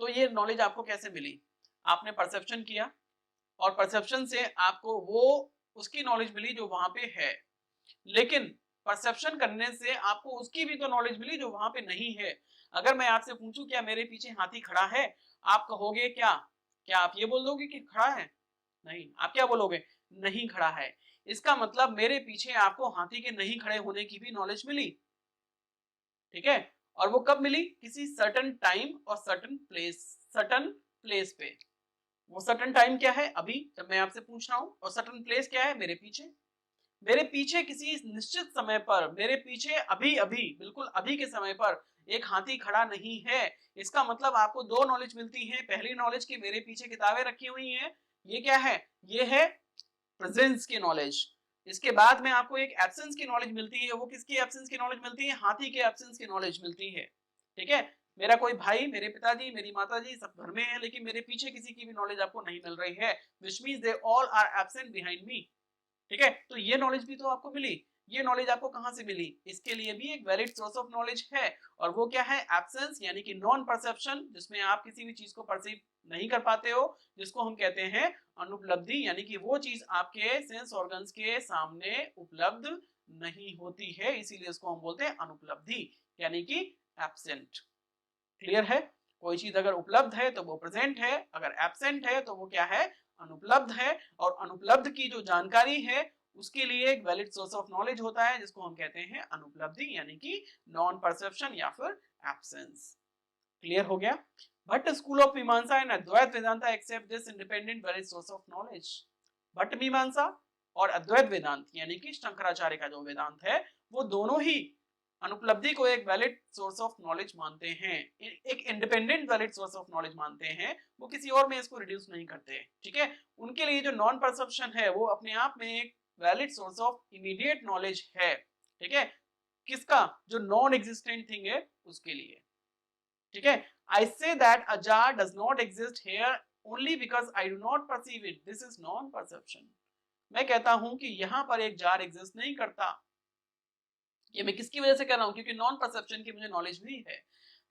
तो ये नॉलेज आपको कैसे मिली? आपने परसेप्शन किया और परसेप्शन से आपको वो उसकी नॉलेज मिली जो वहां पे है, लेकिन परसेप्शन करने से आपको उसकी भी तो नॉलेज मिली जो वहां पे नहीं है। अगर मैं आपसे पूछूं क्या मेरे पीछे हाथी खड़ा है, आप कहोगे क्या, क्या आप ये बोल दोगे कि खड़ा है? नहीं, आप क्या बोलोगे? नहीं खड़ा है। इसका मतलब मेरे पीछे आपको हाथी के नहीं खड़े होने की भी नॉलेज मिली। ठीक है, और वो कब मिली? किसी सर्टेन टाइम और सर्टेन प्लेस पे। वो सर्टेन टाइम क्या है? अभी जब मैं आपसे पूछ रहा हूं, और सर्टेन प्लेस क्या है? मेरे पीछे। मेरे पीछे किसी निश्चित समय पर, मेरे पीछे अभी अभी, बिल्कुल अभी के समय पर एक हाथी खड़ा नहीं है। इसका मतलब आपको दो नॉलेज मिलती है। पहली नॉलेज की मेरे पीछे किताबें रखी हुई हैं, ये क्या है? ये है प्रेजेंस की नॉलेज। इसके बाद में आपको एक एब्सेंस की नॉलेज मिलती है। वो किसकी एब्सेंस की नॉलेज मिलती है? हाथी के एब्सेंस की नॉलेज मिलती है। ठीक है, मेरा कोई भाई, मेरे पिताजी, मेरी माताजी सब घर में है, लेकिन मेरे पीछे किसी की भी नॉलेज आपको नहीं मिल रही है, which means they all are absent behind me. ठीक है, तो ये नॉलेज भी तो आपको मिली। ये नॉलेज आपको कहां से मिली? इसके लिए भी एक वैलिड सोर्स ऑफ नॉलेज है, और वो क्या है? एब्सेंस यानी कि नॉन परसेप्शन, जिसमें आप किसी भी चीज को परसीव नहीं कर पाते हो, जिसको हम कहते हैं अनुपलब्धि, यानी कि वो चीज आपके सेंस ऑर्गन्स के सामने उपलब्ध नहीं होती है, इसीलिए इसको हम बोलते हैं अनुपलब्धि, यानी कि एब्सेंट। क्लियर है? कोई चीज अगर उपलब्ध है तो वो प्रेजेंट है, अगर एब्सेंट है तो वो क्या है? अनुपलब्ध है। और अनुपलब्ध की जो जानकारी है उसके लिए एक वैलिड सोर्स ऑफ नॉलेज होता है, जिसको हम कहते हैं अनुपलब्धि, यानी कि नॉन परसेप्शन या फिर एब्सेंस। क्लियर हो गया? Bhatta school of Mimamsa and Advaita Vedanta accept this independent valid source of knowledge. Bhatta Mimamsa और अद्वैत वेदांत यानी कि शंकराचार्य का जो वेदांत है, वो दोनों ही अनुपलब्धि को एक वैलिड सोर्स ऑफ नॉलेज मानते हैं, एक independent valid source of knowledge मानते हैं, वो किसी और में इसको रिड्यूस नहीं करते। ठीक है? उनके लिए जो नॉन परसेप्शन है वो अपने आप में एक valid source of immediate knowledge है। ठीक है? किसका? जो नॉन एग्जिस्टेंट थिंग है उसके लिए। ठीक है? I say that a jar does not exist here only because I do not perceive it. This is non-perception. मैं कहता हूं कि यहां पर एक जार एग्जिस्ट नहीं करता, ये मैं किसकी वजह से कह रहा हूं? क्योंकि नॉन परसेप्शन की मुझे नॉलेज भी है।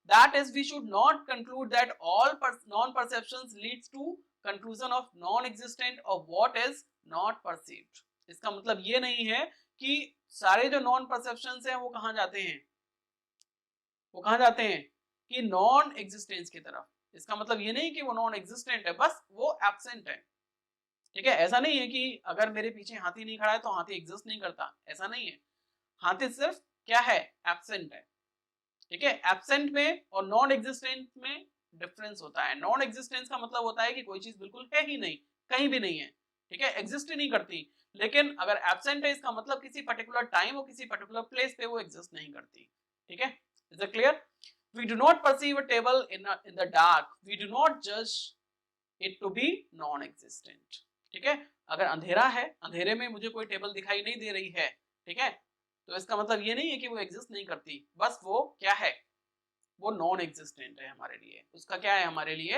That is, we should not conclude that all non-perceptions leads to conclusion of non-existent of what is not perceived. इसका मतलब ये नहीं है कि सारे जो नॉन परसेप्शंस हैं वो कहां जाते हैं? वो कहां जाते हैं? कि नॉन एग्जिस्टेंस की तरफ। इसका मतलब ये नहीं कि वो नॉन एग्जिस्टेंट है, बस वो एब्सेंट है। ठीक है? ऐसा नहीं है कि अगर मेरे पीछे हाथी नहीं खड़ा है तो हाथी एग्जिस्ट नहीं करता, ऐसा नहीं है। हाथी सिर्फ क्या है? एब्सेंट है। ठीक है? एब्सेंट में और नॉन एग्जिस्टेंट में डिफरेंस होता है। नॉन एग्जिस्टेंस का मतलब होता है कि कोई चीज बिल्कुल है ही नहीं, कहीं भी नहीं है। ठीक है? एग्जिस्ट ही नहीं करती। लेकिन अगर एब्सेंट है इसका मतलब किसी पर्टिकुलर टाइम और किसी पर्टिकुलर प्लेस पे वो एग्जिस्ट नहीं करती। ठीक है? Is it clear? We do not perceive a table in the dark. We do not judge it to be non-existent. ठीक है? अगर अंधेरा है, अंधेरे में मुझे कोई टेबल दिखाई नहीं दे रही है, ठीक है, तो इसका मतलब ये नहीं है कि वो एग्जिस्ट नहीं करती, बस वो क्या है? वो नॉन एग्जिस्टेंट है हमारे लिए। उसका क्या है हमारे लिए?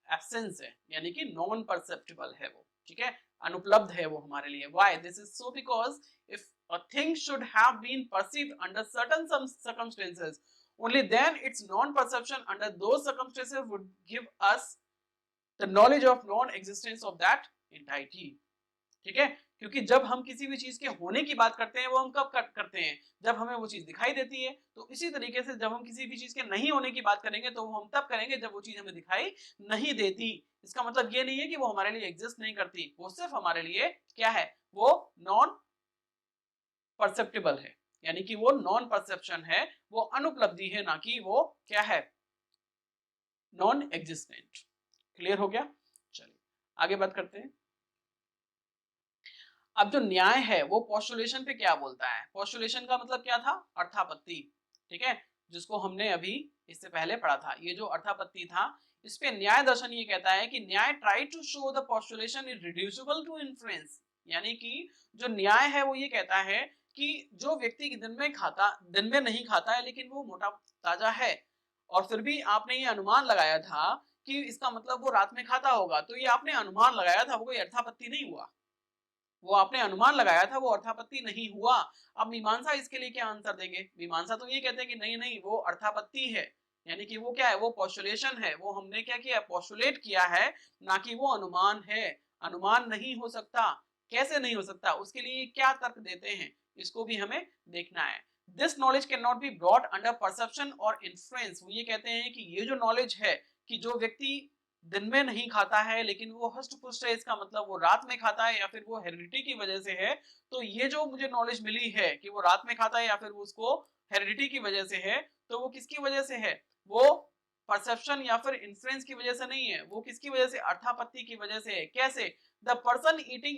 एब्सेंस है, यानी कि नॉन परसेप्टिबल है वो। ठीक है? अनुपलब्ध है वो हमारे लिए। Why this is so? Because if a thing should have been perceived under certain circumstances, only then its non-perception under those circumstances would give us the knowledge of non-existence of that entity. ठीक है? क्योंकि जब हम किसी भी चीज के होने की बात करते हैं वो हम कब करते हैं? जब हमें वो चीज दिखाई देती है। तो इसी तरीके से जब हम किसी भी चीज के नहीं होने की बात करेंगे तो वो हम तब करेंगे जब वो चीज हमें दिखाई नहीं देती। इसका मतलब ये नहीं है कि वो हमारे लिए एग्जिस्ट नहीं करती, वो सिर्फ हमारे लिए क्या है? वो नॉन परसेप्टिबल है, यानी कि वो नॉन परसेप्शन है, वो अनुपलब्धि है, ना कि वो क्या है? Non existent. क्लियर हो गया? चलिए आगे बात करते हैं। अब जो न्याय है वो पोस्टुलेशन पे क्या बोलता है? पोस्टुलेशन का मतलब क्या था? अर्थापत्ति। ठीक है? जिसको हमने अभी इससे पहले पढ़ा था। ये जो अर्थापत्ति था, इस पे न्याय दर्शन ये कहता है कि Nyaya try to show the postulation is reducible to inference. यानी कि जो न्याय है वो ये कहता है कि जो व्यक्ति दिन में नहीं खाता है लेकिन वो मोटा ताजा है, और फिर भी आपने ये अनुमान लगाया था कि इसका मतलब वो रात में खाता होगा, तो ये आपने अनुमान लगाया था, वो कोई अर्थापत्ति नहीं हुआ। वो आपने अनुमान लगाया था, वो अर्थापत्ति नहीं हुआ। अब मीमांसा इसके लिए क्या आंसर देंगे? मीमांसा तो ये कहते हैं कि नहीं नहीं, वो अर्थापत्ति है, यानी कि वो क्या है? वो पोस्टुलेशन है। वो हमने क्या किया? पोस्टुलेट किया है, ना कि वो अनुमान है। अनुमान नहीं हो सकता। कैसे नहीं हो सकता? उसके लिए क्या तर्क देते हैं, इसको भी हमें देखना है। This knowledge can not be brought under perception और इन्फ्लुएंस। वो ये कहते हैं कि ये जो नॉलेज है कि जो व्यक्ति दिन में नहीं खाता है लेकिन वो हष्ट पुष्ट है, इसका मतलब वो रात में खाता है या फिर वो हेरिडिटी की वजह से है। तो ये जो मुझे नॉलेज मिली है कि वो रात में खाता है या फिर उसको हेरिडिटी की वजह से है, तो वो किसकी वजह से है? वो परसेप्शन या फिर इन्फ्लुएंस की वजह से नहीं है, वो किसकी वजह से? अर्थापत्ति की वजह से है। कैसे? The person eating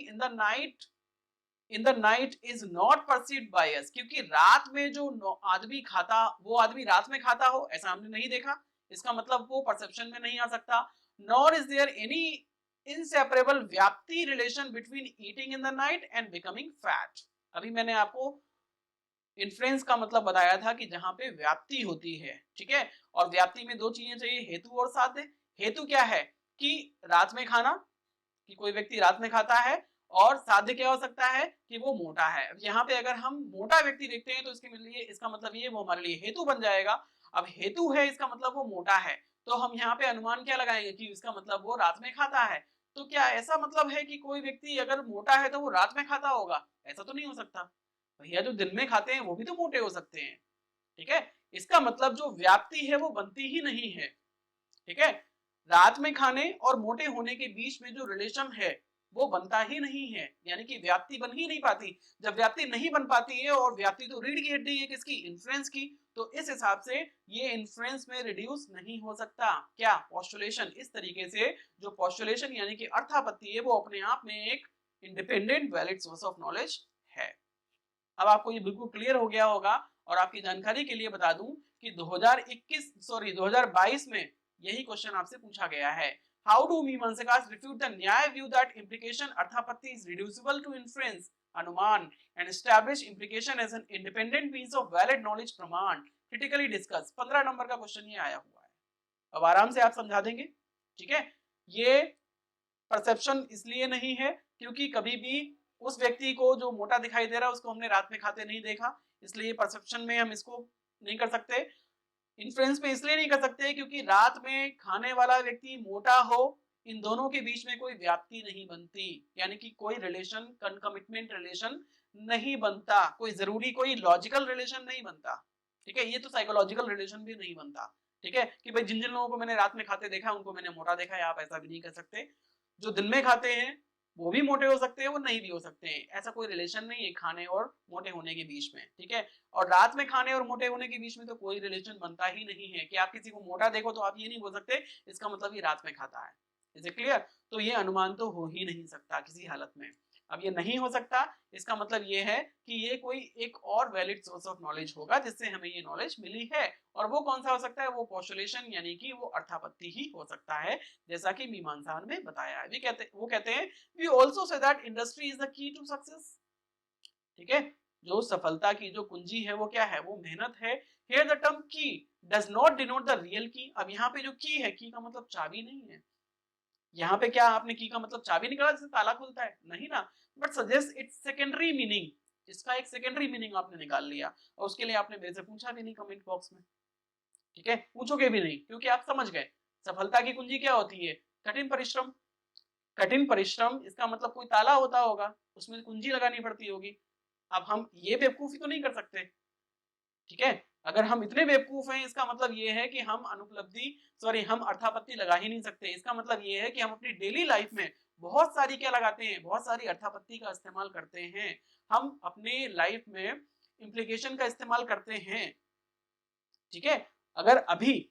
in the night is not perceived by us. क्योंकि रात में जो आदमी खाता, वो आदमी रात में खाता हो ऐसा हमने नहीं देखा, इसका मतलब वो परसेप्शन में नहीं आ सकता। Nor is there any inseparable vyapti relation between eating in the night and becoming fat. अभी मैंने आपको इन्फ्लुएंस का मतलब बताया था कि जहां पे व्याप्ति होती है। ठीक है? और व्याप्ति में दो चीजें चाहिए, हेतु और साध्य। हेतु क्या है? कि रात में खाना, कि कोई व्यक्ति रात में खाता है, और साध्य क्या हो सकता है? कि वो मोटा है। अब यहाँ पे अगर हम मोटा व्यक्ति देखते हैं तो इसके लिए इसका मतलब ये वो हमारे लिए हेतु बन जाएगा। अब हेतु है, इसका मतलब वो मोटा है, तो हम यहाँ पे अनुमान क्या लगाएंगे कि इसका मतलब वो रात में खाता है। तो क्या ऐसा मतलब है कि कोई व्यक्ति अगर मोटा है तो वो रात में खाता होगा? ऐसा तो नहीं हो सकता। भैया जो दिन में खाते हैं वो भी तो मोटे हो सकते हैं। ठीक है, इसका मतलब जो व्याप्ति है वो बनती ही नहीं है। ठीक है, रात में खाने और मोटे होने के बीच में जो रिलेशन है वो बनता ही नहीं है, यानी कि व्याप्ति बन ही नहीं पाती। जब व्याप्ति नहीं बन पाती है, और व्याप्ति तो रीढ़ की हड्डी है किसकी? इन्फ्लुएंस की, तो इस हिसाब से ये इन्फ्लुएंस में रिड्यूस नहीं हो सकता। क्या? पोस्टुलेशन। इस तरीके से जो पोस्टुलेशन यानी कि अर्थापत्ति है वो अपने आप में एक independent valid source of knowledge है। अब आपको ये बिल्कुल क्लियर हो गया होगा। और आपकी जानकारी के लिए बता दूं कि 2022 में यही क्वेश्चन आपसे पूछा गया है। हाउ डू मीमांसकास रिफ्यूट द न्याय view that implication अर्थापत्ति is reducible to inference अनुमान and establish implication as an independent piece of valid knowledge प्रमाण critically discuss। 15 नंबर का क्वेश्चन ये आया हुआ है। अब आराम से आप समझा देंगे। ठीक है, ये परसेप्शन इसलिए नहीं है क्योंकि कभी भी उस व्यक्ति को जो मोटा दिखाई दे रहा है उसको हमने रात में खाते नहीं देखा, इसलिए परसेप्शन में हम इसको नहीं कर सकते। इन्फ्लुएंस में इसलिए नहीं कर सकते क्योंकि रात में खाने वाला व्यक्ति मोटा हो, इन दोनों के बीच में कोई व्याप्ति नहीं बनती, यानी कि कोई रिलेशन, कंकमिटमेंट रिलेशन नहीं बनता, कोई जरूरी कोई लॉजिकल रिलेशन नहीं बनता। ठीक है, ये तो साइकोलॉजिकल रिलेशन भी नहीं बनता। ठीक है, कि भाई जिन जिन लोगों को मैंने रात में खाते देखा उनको मैंने मोटा देखा है, आप ऐसा भी नहीं कर सकते। जो दिन में खाते हैं वो भी मोटे हो सकते हैं, वो नहीं भी हो सकते हैं, ऐसा कोई रिलेशन नहीं है खाने और मोटे होने के बीच में। ठीक है, और रात में खाने और मोटे होने के बीच में तो कोई रिलेशन बनता ही नहीं है कि आप किसी को मोटा देखो तो आप ये नहीं बोल सकते इसका मतलब ये रात में खाता है। Is it clear? तो ये अनुमान तो हो ही नहीं सकता किसी हालत में। अब ये नहीं हो सकता, इसका मतलब ये है कि ये कोई एक और वैलिड सोर्स ऑफ नॉलेज होगा जिससे हमें ये नॉलेज मिली है। और वो कौन सा हो सकता है? वो पोस्टुलेशन यानी कि वो अर्थापत्ति ही हो सकता है, जैसा कि मीमांसा में बताया है। वो कहते हैं we also say that industry is the key to success. ठीक है, जो सफलता की जो कुंजी है वो क्या है? वो मेहनत है। हियर द टर्म की does not denote the real की। अब यहाँ पे जो की है, की का मतलब चाबी नहीं है। यहाँ पे क्या आपने की का मतलब चाबी निकाला जिससे ताला खुलता है? नहीं ना, but suggest it's secondary meaning. इसका एक सेकेंडरी मीनिंग आपने निकाल लिया, और उसके लिए आपने मेरे से पूछा भी नहीं कमेंट बॉक्स में। ठीक है, पूछोगे भी नहीं क्योंकि आप समझ गए सफलता की कुंजी क्या होती है? कठिन परिश्रम। कठिन परिश्रम इसका मतलब कोई ताला होता होगा, उसमें कुंजी लगानी पड़ती होगी। अब हम ये बेवकूफी तो नहीं कर सकते। ठीक है, अगर हम इतने बेवकूफ हैं इसका मतलब ये है कि हम अर्थापत्ति लगा ही नहीं सकते। इसका मतलब ये है कि हम अपनी डेली लाइफ में बहुत सारी क्या लगाते हैं? बहुत सारी अर्थापत्ति का इस्तेमाल करते हैं। हम अपने लाइफ में इम्प्लीकेशन का इस्तेमाल करते हैं। ठीक है, अगर अभी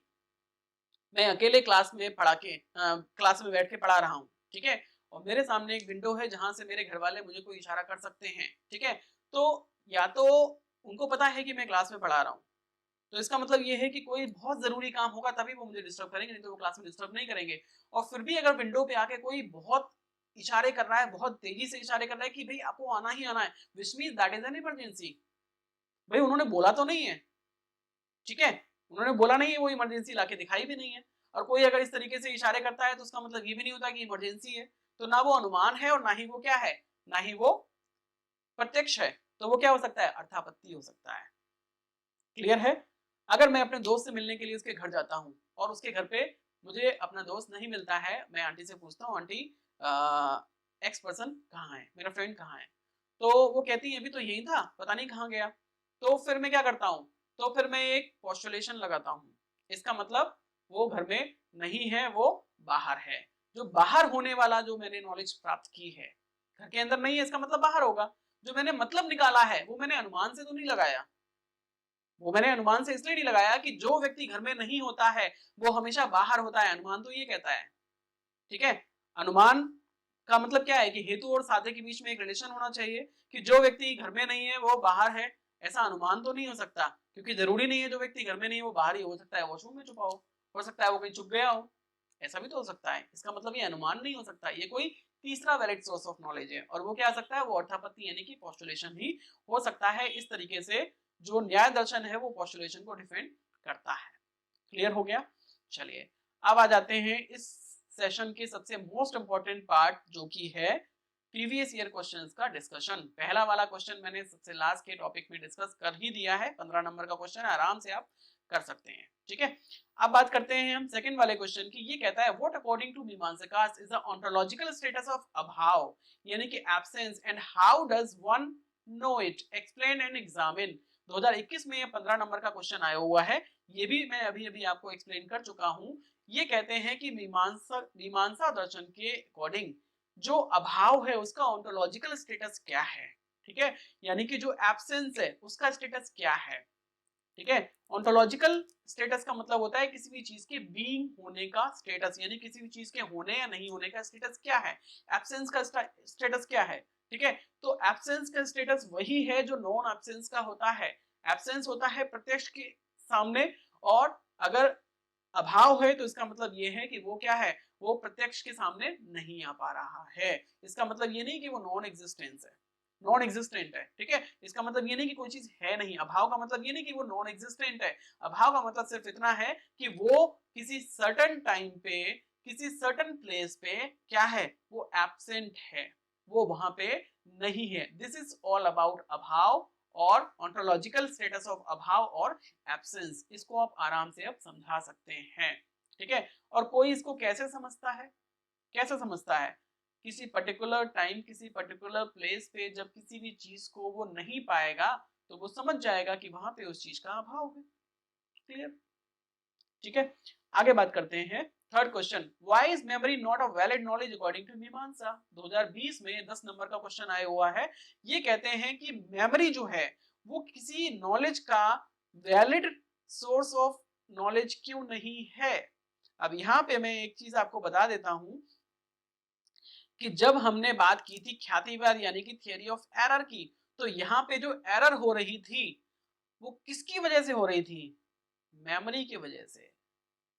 मैं अकेले क्लास में क्लास में बैठ के पढ़ा रहा हूँ, ठीक है, और मेरे सामने एक विंडो है जहां से मेरे घर वाले मुझे कोई इशारा कर सकते हैं। ठीक है, तो या तो उनको पता है कि मैं क्लास में पढ़ा रहा हूँ, तो इसका मतलब ये है कि कोई बहुत जरूरी काम होगा तभी वो मुझे डिस्टर्ब करेंगे, नहीं तो वो क्लास में डिस्टर्ब नहीं करेंगे। और फिर भी अगर विंडो पे आके कोई बहुत इशारे कर रहा है, बहुत तेजी से इशारे कर रहा है कि भाई आपको आना ही आना है, which means that is an emergency. भाई उन्होंने बोला तो नहीं है, ठीक है, उन्होंने बोला नहीं है, वो इमरजेंसी लाके दिखाई भी नहीं है। और कोई अगर इस तरीके से इशारे करता है तो उसका मतलब ये भी नहीं होता कि इमरजेंसी है। तो ना वो अनुमान है और ना ही वो क्या है, ना ही वो प्रत्यक्ष है। तो वो क्या हो सकता है? अर्थापत्ति हो सकता है। क्लियर है? अगर मैं अपने दोस्त से मिलने के लिए उसके घर जाता हूँ और उसके घर पे मुझे अपना दोस्त नहीं मिलता है, मैं आंटी से पूछता हूँ आंटी एक्स पर्सन कहाँ है, मेरा फ्रेंड कहाँ है, तो वो कहती है अभी तो यही था, पता नहीं कहाँ गया। तो फिर मैं क्या करता हूँ? तो फिर मैं एक पोस्टुलेशन लगाता हूँ। इसका मतलब वो घर में नहीं है, वो बाहर है। जो बाहर होने वाला जो मैंने नॉलेज प्राप्त की है, घर के अंदर नहीं है, इसका मतलब बाहर होगा। जो मैंने मतलब निकाला है वो मैंने अनुमान से तो नहीं लगाया। वो मैंने अनुमान से इसलिए नहीं लगाया कि जो व्यक्ति घर में नहीं होता है वो हमेशा बाहर होता है, अनुमान तो ये कहता है। ठीक है, अनुमान का मतलब क्या है कि हेतु और साध्य के बीच में एक रिलेशन होना चाहिए, कि जो व्यक्ति घर में नहीं है वो बाहर है, ऐसा अनुमान तो नहीं हो सकता। क्योंकि जरूरी नहीं है जो व्यक्ति घर में नहीं है वो बाहर ही, हो सकता है वॉशरूम में छुपा हो सकता है वो कहीं छुप गया हो, ऐसा भी तो हो सकता है। इसका मतलब ये अनुमान नहीं हो सकता, ये कोई तीसरा वैलिड सोर्स ऑफ नॉलेज है। और वो क्या आ सकता है? वो अर्थापत्ति यानी कि पोस्टुलेशन ही हो सकता है। इस तरीके से जो न्याय दर्शन है वो पोस्टुलेशन को डिफेंड करता है। क्लियर हो गया? चलिए अब आ जाते हैं इस सेशन के सबसे मोस्ट इंपॉर्टेंट पार्ट, जो कि है प्रीवियस ईयर क्वेश्चंस का डिस्कशन। पहला वाला क्वेश्चन मैंने सबसे लास्ट के टॉपिक में डिस्कस कर ही दिया है, 15 नंबर का क्वेश्चन है, आराम से आप कर सकते हैं। ठीक है, अब बात करते हैं हम सेकंड वाले क्वेश्चन की। ये कहता है what according to Mimamsakas is the ontological status of abhava यानी कि absence and how does one know it, explain and examine. 2021 में ये 15 नंबर का क्वेश्चन आया हुआ है, ये भी मैं अभी अभी आपको एक्सप्लेन कर चुका हूं। ये कहते हैं कि मीमांसा दर्शन के अकॉर्डिंग जो अभाव है उसका ओंटोलॉजिकल स्टेटस क्या है। ठीक है, यानी कि जो एब्सेंस है उसका स्टेटस क्या है। ठीक है, ओंटोलॉजिकल स्टेटस का मतलब होता है किसी भी चीज के बीइंग होने का स्टेटस, यानी किसी भी चीज के होने या नहीं होने का स्टेटस क्या है। एब्सेंस का स्टेटस क्या है। ठीक है, तो एब्सेंस का स्टेटस वही है जो नॉन एब्सेंस का होता है। एब्सेंस होता है प्रत्यक्ष के सामने, और अगर अभाव है तो इसका मतलब ये है कि वो क्या है, वो प्रत्यक्ष के सामने नहीं आ पा रहा है। इसका मतलब ये नहीं कि वो नॉन एग्जिस्टेंस है, नॉन एग्जिस्टेंट है। ठीक है, इसका मतलब ये नहीं कि कोई चीज है नहीं। अभाव का मतलब ये नहीं कि वो नॉन एग्जिस्टेंट है। अभाव का मतलब सिर्फ इतना है कि वो किसी सर्टेन टाइम पे किसी सर्टेन प्लेस पे क्या है, वो एब्सेंट है, वो वहां पे नहीं है। दिस इज ऑल अबाउट अभाव और ontological स्टेटस ऑफ अभाव और एब्सेंस। इसको आप आराम से अब समझा सकते हैं। ठीक है, और कोई इसको कैसे समझता है, कैसे समझता है, किसी पर्टिकुलर टाइम किसी पर्टिकुलर प्लेस पे जब किसी भी चीज को वो नहीं पाएगा तो वो समझ जाएगा कि वहां पे उस चीज का अभाव है। क्लियर। ठीक है, आगे बात करते हैं। Third question, why is memory not a valid knowledge according to Mimamsa. 2020 में 10 नंबर का क्वेश्चन आया हुआ है। ये कहते हैं कि मेमोरी जो है वो किसी नॉलेज का वैलिड सोर्स ऑफ नॉलेज क्यों नहीं है। अब यहाँ पे मैं एक चीज आपको बता देता हूं कि जब हमने बात की थी ख्यातिवाद यानी कि थियरी ऑफ एरर की, तो यहाँ पे जो एरर हो रही थी वो किसकी वजह से हो रही थी, मेमोरी की वजह से।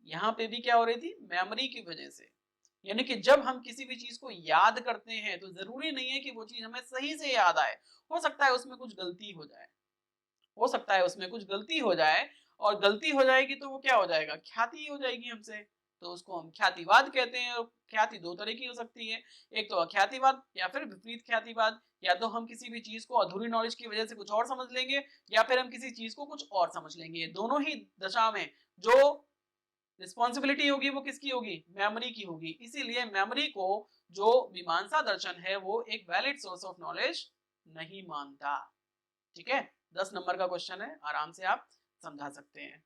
यहाँ पे भी क्या हो रही थी, मेमोरी की वजह से। यानी कि जब हम किसी भी चीज को याद करते हैं तो जरूरी नहीं है कि वो चीज हमें सही से याद आए। हो सकता है उसमें कुछ गलती हो जाए, हो सकता है उसमें कुछ गलती हो जाए, और गलती हो जाएगी तो वो क्या हो जाएगा, ख्याति हो जाएगी हमसे, तो उसको हम ख्यातिवाद कहते हैं। और ख्याति दो तरह की हो सकती है, एक तो अख्यातिवाद या फिर विपरीत ख्यातिवाद। या तो हम किसी भी चीज को अधूरी नॉलेज की वजह से कुछ और समझ लेंगे, या फिर हम किसी चीज को कुछ और समझ लेंगे। दोनों ही दशा में जो रिस्पॉन्सिबिलिटी होगी वो किसकी होगी, मेमोरी की होगी। इसीलिए मेमोरी को जो मीमांसा दर्शन है वो एक वैलिड सोर्स ऑफ नॉलेज नहीं मानता। ठीक है, 10 नंबर का क्वेश्चन है, आराम से आप समझा सकते हैं।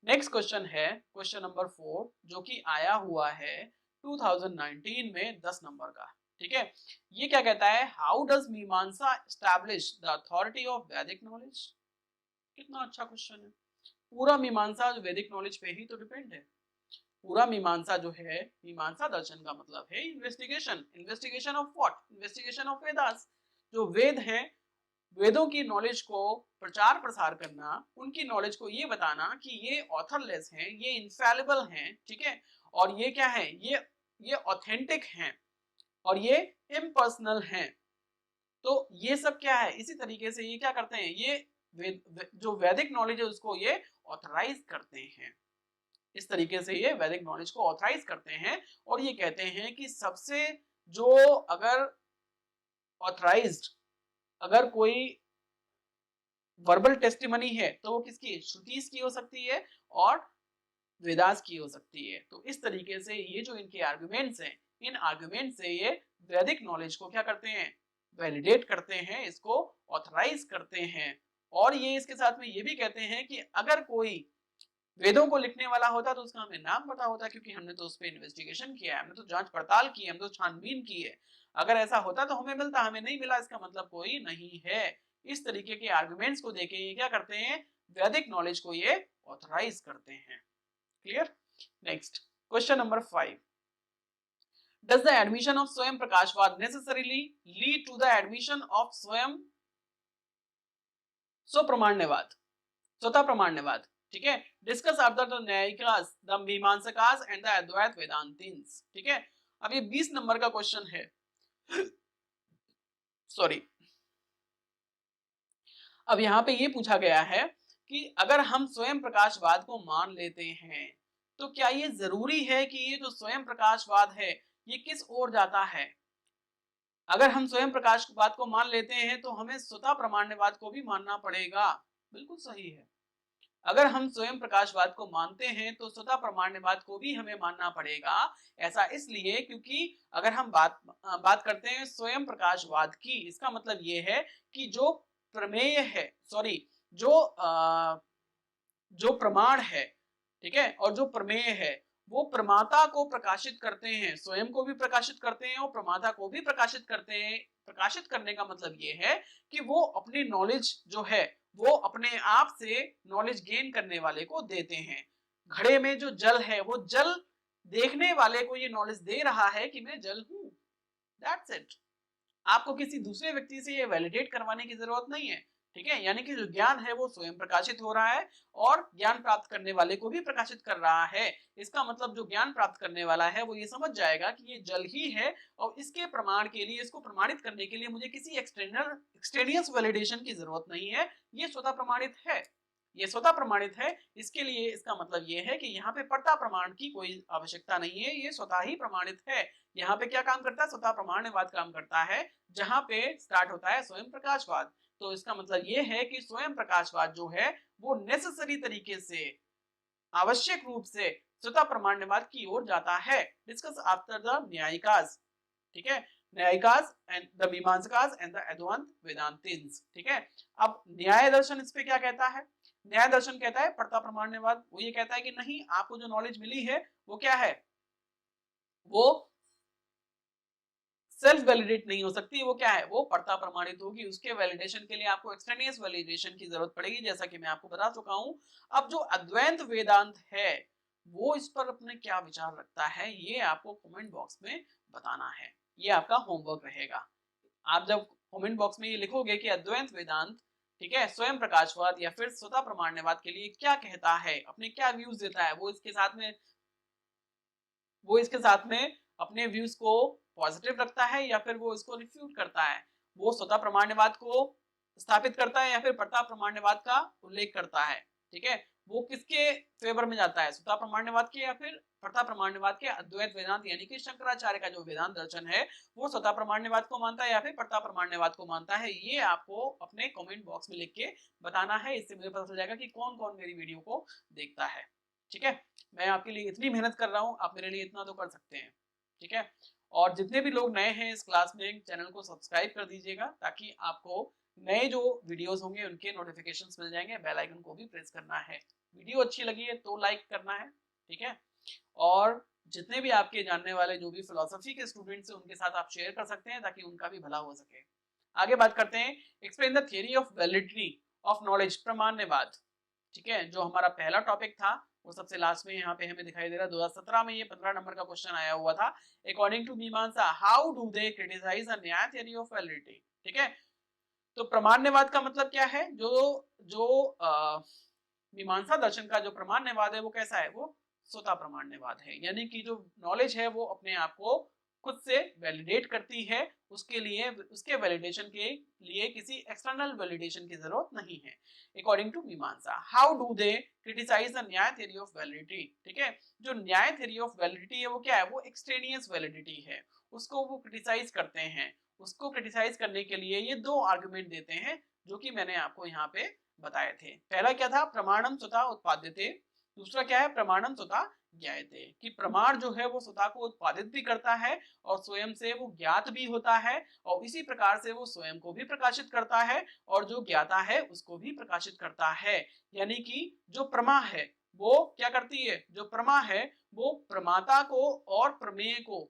नेक्स्ट क्वेश्चन है क्वेश्चन नंबर 4, जो कि आया हुआ है 2019 में 10 नंबर का। ठीक है, ये क्या कहता है, हाउ डज मीमांसा एस्टैब्लिश द अथॉरिटी ऑफ वैदिक नॉलेज। कितना अच्छा क्वेश्चन है। पूरा मीमांसा जो वैदिक नॉलेज पे ही तो डिपेंड है। पूरा मीमांसा जो है, मीमांसा दर्शन का मतलब है investigation. Investigation of what, investigation of Vedas. जो वेद हैं, वेदों की नॉलेज को प्रचार प्रसार करना, उनकी नॉलेज को ये बताना कि ये ऑथरलेस हैं, ये इनफैलिबल हैं। ठीक है, और ये क्या है, ये ऑथेंटिक हैं, और ये इम्पर्सनल हैं। तो ये सब क्या है, इसी तरीके से ये क्या करते हैं, ये जो वैदिक नॉलेज है उसको ये ऑथराइज करते हैं। इस तरीके से ये वैदिक नॉलेज को ऑथराइज करते हैं, और ये कहते हैं कि सबसे जो अगर ऑथराइज्ड, अगर कोई वर्बल टेस्टिमनी है तो वो किसकी, श्रुतिस की हो सकती है और वेदास की हो सकती है। तो इस तरीके से ये जो इनके आर्गुमेंट्स हैं, इन आर्गुमेंट से ये वैदिक नॉलेज को क्या करते हैं, वैलिडेट करते हैं, इसको ऑथराइज करते हैं। और ये इसके साथ में ये भी कहते हैं कि अगर कोई वेदों को लिखने वाला होता तो उसका हमें नाम पता होता, क्योंकि हमने तो उस पर इन्वेस्टिगेशन किया है, हमने तो जांच पड़ताल की है, हमने तो छानबीन की है। अगर ऐसा होता तो हमें मिलता, हमें नहीं मिला इसका मतलब कोई नहीं है। इस तरीके के आर्गुमेंट्स को देके ये क्या करते हैं, वैदिक नॉलेज को ये ऑथराइज करते हैं। Clear. Next question number 5, does the admission of svayam prakashavada necessarily lead to the admission of svayam svapramanyavada, svatah pramanyavada. ठीक है, discuss after the Naiyayikas, the Mimamsakas and the Advaita Vedantins. ठीक है, अब ये 20 नंबर का क्वेश्चन है। सॉरी, अब यहाँ पे ये पूछा गया है कि अगर हम स्वयं प्रकाशवाद को मान लेते हैं तो क्या ये जरूरी है कि ये जो स्वयं प्रकाशवाद है ये किस ओर जाता है। अगर हम स्वयं प्रकाशवाद को मान लेते हैं तो हमें स्वतः प्रमाण्यवाद को भी मानना पड़ेगा। बिल्कुल सही है। अगर हम स्वयं प्रकाशवाद को मानते हैं तो स्वतः प्रमाण्यवाद को भी हमें मानना पड़ेगा। ऐसा इसलिए क्योंकि अगर हम बात करते हैं स्वयं प्रकाशवाद की, इसका मतलब ये है कि जो प्रमेय है, सॉरी, जो जो प्रमाण है, ठीक है, और जो प्रमेय है वो प्रमाता को प्रकाशित करते हैं, स्वयं को भी प्रकाशित करते हैं और प्रमाता को भी प्रकाशित करते हैं। प्रकाशित करने का मतलब ये है कि वो अपनी नॉलेज जो है वो अपने आप से नॉलेज गेन करने वाले को देते हैं। घड़े में जो जल है वो जल देखने वाले को ये नॉलेज दे रहा है कि मैं जल हूं। That's it. आपको किसी दूसरे व्यक्ति से ये वैलिडेट करवाने की जरूरत नहीं है, ठीक है। यानी कि जो ज्ञान है वो स्वयं प्रकाशित हो रहा है और ज्ञान प्राप्त करने वाले को भी प्रकाशित कर रहा है। इसका मतलब जो ज्ञान प्राप्त करने वाला है वो ये समझ जाएगा कि ये जल ही है और इसके प्रमाण के लिए, इसको प्रमाणित करने के लिए मुझे किसी एक्सटेनियस वैलिडेशन की जरूरत नहीं है, ये स्वतः प्रमाणित है। ये स्वतः प्रमाणित है, इसके लिए इसका मतलब ये है कि यहाँ पे पर्ता प्रमाण की कोई आवश्यकता नहीं है, ये स्वतः ही प्रमाणित है। यहाँ पे क्या काम करता है? स्वतः प्रमाण्यवाद काम करता है, जहां पे स्टार्ट होता है स्वयं प्रकाशवाद। तो इसका मतलब ये है कि स्वयं प्रकाशवाद जो है वो नेसेसरी तरीके से, आवश्यक रूप से स्वतः प्रमाण्यवाद की ओर जाता है। डिस्कस आफ्टर द न्यायिकास, ठीक है, न्यायिकास and the Mimamsakas and the Advaita Vedantins, ठीक है। अब न्याय दर्शन इस पे क्या कहता है? न्याय दर्शन कहता है पर्ता प्रमाण्यवाद, वो ये कहता है कि नहीं, आपको जो नॉलेज मिली है वो क्या है, वो सेल्फ वैलिडेट नहीं हो सकती, वो क्या है, वो पर्ता प्रमाणित होगी। उसके वैलिडेशन के लिए आपको एक्सटेनियस वैलिडेशन की जरूरत पड़ेगी, जैसा कि मैं आपको बता चुका हूं। अब जो अद्वैत वेदांत है वो इस पर अपने क्या विचार रखता है, ये आपको कमेंट बॉक्स में बताना है, ये आपका होमवर्क रहेगा। आप जब कमेंट बॉक्स में ये लिखोगे कि अद्वैत वेदांत, ठीक है, स्वयं प्रकाशवाद या फिर स्वतः प्रमाण्यवाद के लिए क्या कहता है, अपने क्या व्यूज देता है, वो इसके साथ में अपने व्यूज को पॉजिटिव रखता है या फिर वो इसको रिफ्यूट करता है, वो स्वतः प्रमाण्यवाद को स्थापित करता है या फिर पर्ता प्रमाण्यवाद का उल्लेख करता है, ठीक है। वो किसके फेवर में जाता है, स्वतः प्रमाण्यवाद के या फिर पर्ता प्रमाण्यवाद के? अद्वैत वेदांत यानी कि शंकराचार्य का जो वेदांत दर्शन है वो स्वतः प्रमाण्यवाद को मानता है या फिर पर्ता प्रमाण्यवाद को मानता है, ये आपको अपने कमेंट बॉक्स में लिख के बताना है। इससे मुझे पता चल जाएगा कि कौन कौन मेरी वीडियो को देखता है, ठीक है। मैं आपके लिए इतनी मेहनत कर रहा हूँ, आप मेरे लिए इतना तो कर सकते हैं, ठीक है। और जितने भी लोग नए हैं इस क्लास में, चैनल को सब्सक्राइब कर दीजिएगा ताकि आपको नए जो वीडियोस होंगे उनके नोटिफिकेशंस मिल जाएंगे। बेल आइकन को भी प्रेस करना है। वीडियो अच्छी लगी है तो लाइक करना है, ठीक है। और जितने भी आपके जानने वाले जो भी फिलोसफी के स्टूडेंट्स हैं उनके साथ आप शेयर कर सकते हैं ताकि उनका भी भला हो सके। आगे बात करते हैं, explain the theory of validity of knowledge, pramanyavada, ठीक है। जो हमारा पहला टॉपिक था वो सबसे लास्ट में यहाँ पे हमें दिखाई दे रहा है। 2017 में ये 15 नंबर का क्वेश्चन आया हुआ था। According to Mimamsa how do they criticise अ न्याय थ्योरी ऑफ वैलिडिटी, ठीक है। तो प्रमाण्यवाद का मतलब क्या है? जो जो मीमांसा दर्शन का जो प्रमाण्यवाद है वो कैसा है? वो स्वतः प्रमाण्यवाद है, यानी कि जो नॉलेज है वो अपने आप को खुद से वैलिडेट करती है, उसके लिए उसके वैलिडेशन के लिए किसी एक्सटर्नल वैलिडेशन की जरूरत नहीं है। According to Mimamsa how do they criticise the Nyaya theory of validity, ठीक है। जो न्याय थ्योरी ऑफ वैलिडिटी है वो क्या है? वो एक्सटेनियस वैलिडिटी है, उसको वो क्रिटिसाइज करते हैं। उसको क्रिटिसाइज करने के लिए ये दो आर्गुमेंट देते हैं जो कि मैंने आपको यहाँ पे बताए थे। पहला क्या था? प्रमाणम स्वतः उत्पाद्यते। दूसरा क्या है? प्रमाणम स्वतः ज्ञायते, कि प्रमाण जो है वो स्वतः को उत्पादित भी करता है और स्वयं से वो ज्ञात भी होता है, और इसी प्रकार से वो स्वयं को भी प्रकाशित करता है और जो ज्ञाता है उसको भी प्रकाशित करता है। यानी कि जो प्रमा है वो क्या करती है? जो प्रमा है वो प्रमाता को और प्रमेय को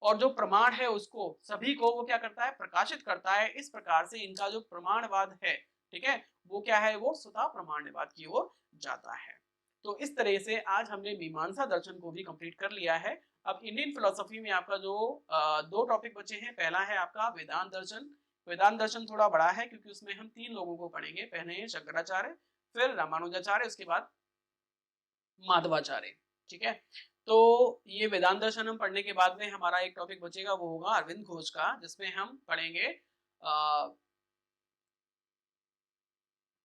और जो प्रमाण है उसको, सभी को वो क्या करता है? प्रकाशित करता है। इस प्रकार से इनका जो प्रमाणवाद है, ठीक है, वो क्या है? वो स्वतः प्रमाण्यवाद की ओर जाता है। तो इस तरह से आज हमने मीमांसा दर्शन को भी कंप्लीट कर लिया है। अब इंडियन फिलोसफी में आपका जो दो टॉपिक बचे हैं, पहला है आपका वेदांत दर्शन। वेदांत दर्शन थोड़ा बड़ा है क्योंकि उसमें हम 3 लोगों को पढ़ेंगे, पहले हैं शंकराचार्य, फिर रामानुजाचार्य, उसके बाद माधवाचार्य, ठीक है। तो ये वेदांत दर्शन हम पढ़ने के बाद में हमारा एक टॉपिक बचेगा, वो होगा अरविंद घोष का, जिसमें हम पढ़ेंगे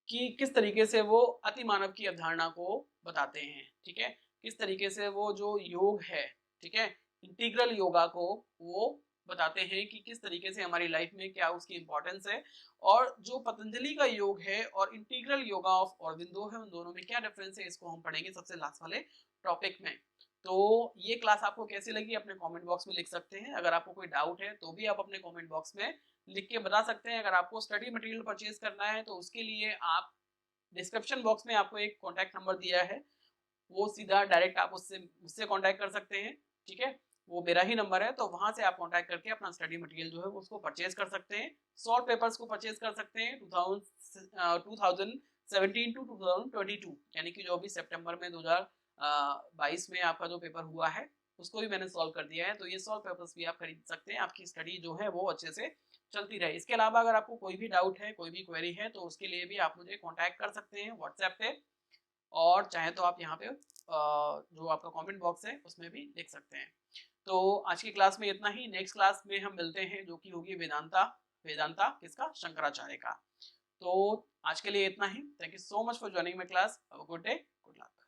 कि किस तरीके से वो अति मानव की अवधारणा को बताते हैं, ठीक है। किस तरीके से वो जो योग है, ठीक है, इंटीग्रल योगा को वो बताते हैं कि किस तरीके से हमारी लाइफ में क्या उसकी इंपॉर्टेंस है, और जो पतंजलि का योग है और इंटीग्रल योगा ऑफ ऑरबिंदो है, उन दोनों में क्या डिफरेंस है, इसको हम पढ़ेंगे सबसे लास्ट वाले टॉपिक में। तो ये क्लास आपको कैसी लगी अपने कमेंट बॉक्स में लिख सकते हैं। अगर आपको कोई डाउट है तो भी आप अपने कमेंट बॉक्स में लिख के बता सकते हैं। अगर आपको स्टडी मटेरियल परचेज करना है तो उसके लिए आप डिस्क्रिप्शन बॉक्स में आपको एक कॉन्टैक्ट नंबर दिया है, वो सीधा डायरेक्ट आप उससे मुझसे कॉन्टैक्ट कर सकते हैं, ठीक है। वो मेरा ही नंबर है, तो वहां से आप कॉन्टैक्ट करके अपना स्टडी मटेरियल जो है उसको परचेज कर सकते हैं। सॉल्व पेपर्स को परचेज कर सकते हैं 2017 टू 2022, यानी कि जो अभी सितंबर में 2022 में आपका जो पेपर हुआ है उसको भी मैंने सॉल्व कर दिया है। तो ये सॉल्व पेपर्स भी आप खरीद सकते हैं, आपकी स्टडी जो है वो अच्छे से चलती रहे। इसके अलावा अगर आपको कोई भी डाउट है, कोई भी क्वेरी है, तो उसके लिए भी आप मुझे कॉन्टैक्ट कर सकते हैं व्हाट्सएप पे, और चाहे तो आप यहाँ पे जो आपका कमेंट बॉक्स है उसमें भी लिख सकते हैं। तो आज की क्लास में इतना ही। नेक्स्ट क्लास में हम मिलते हैं जो कि होगी वेदांता। वेदांता किसका? शंकराचार्य का। तो आज के लिए इतना ही। Thank you so much for joining my class. Have a good day, good luck.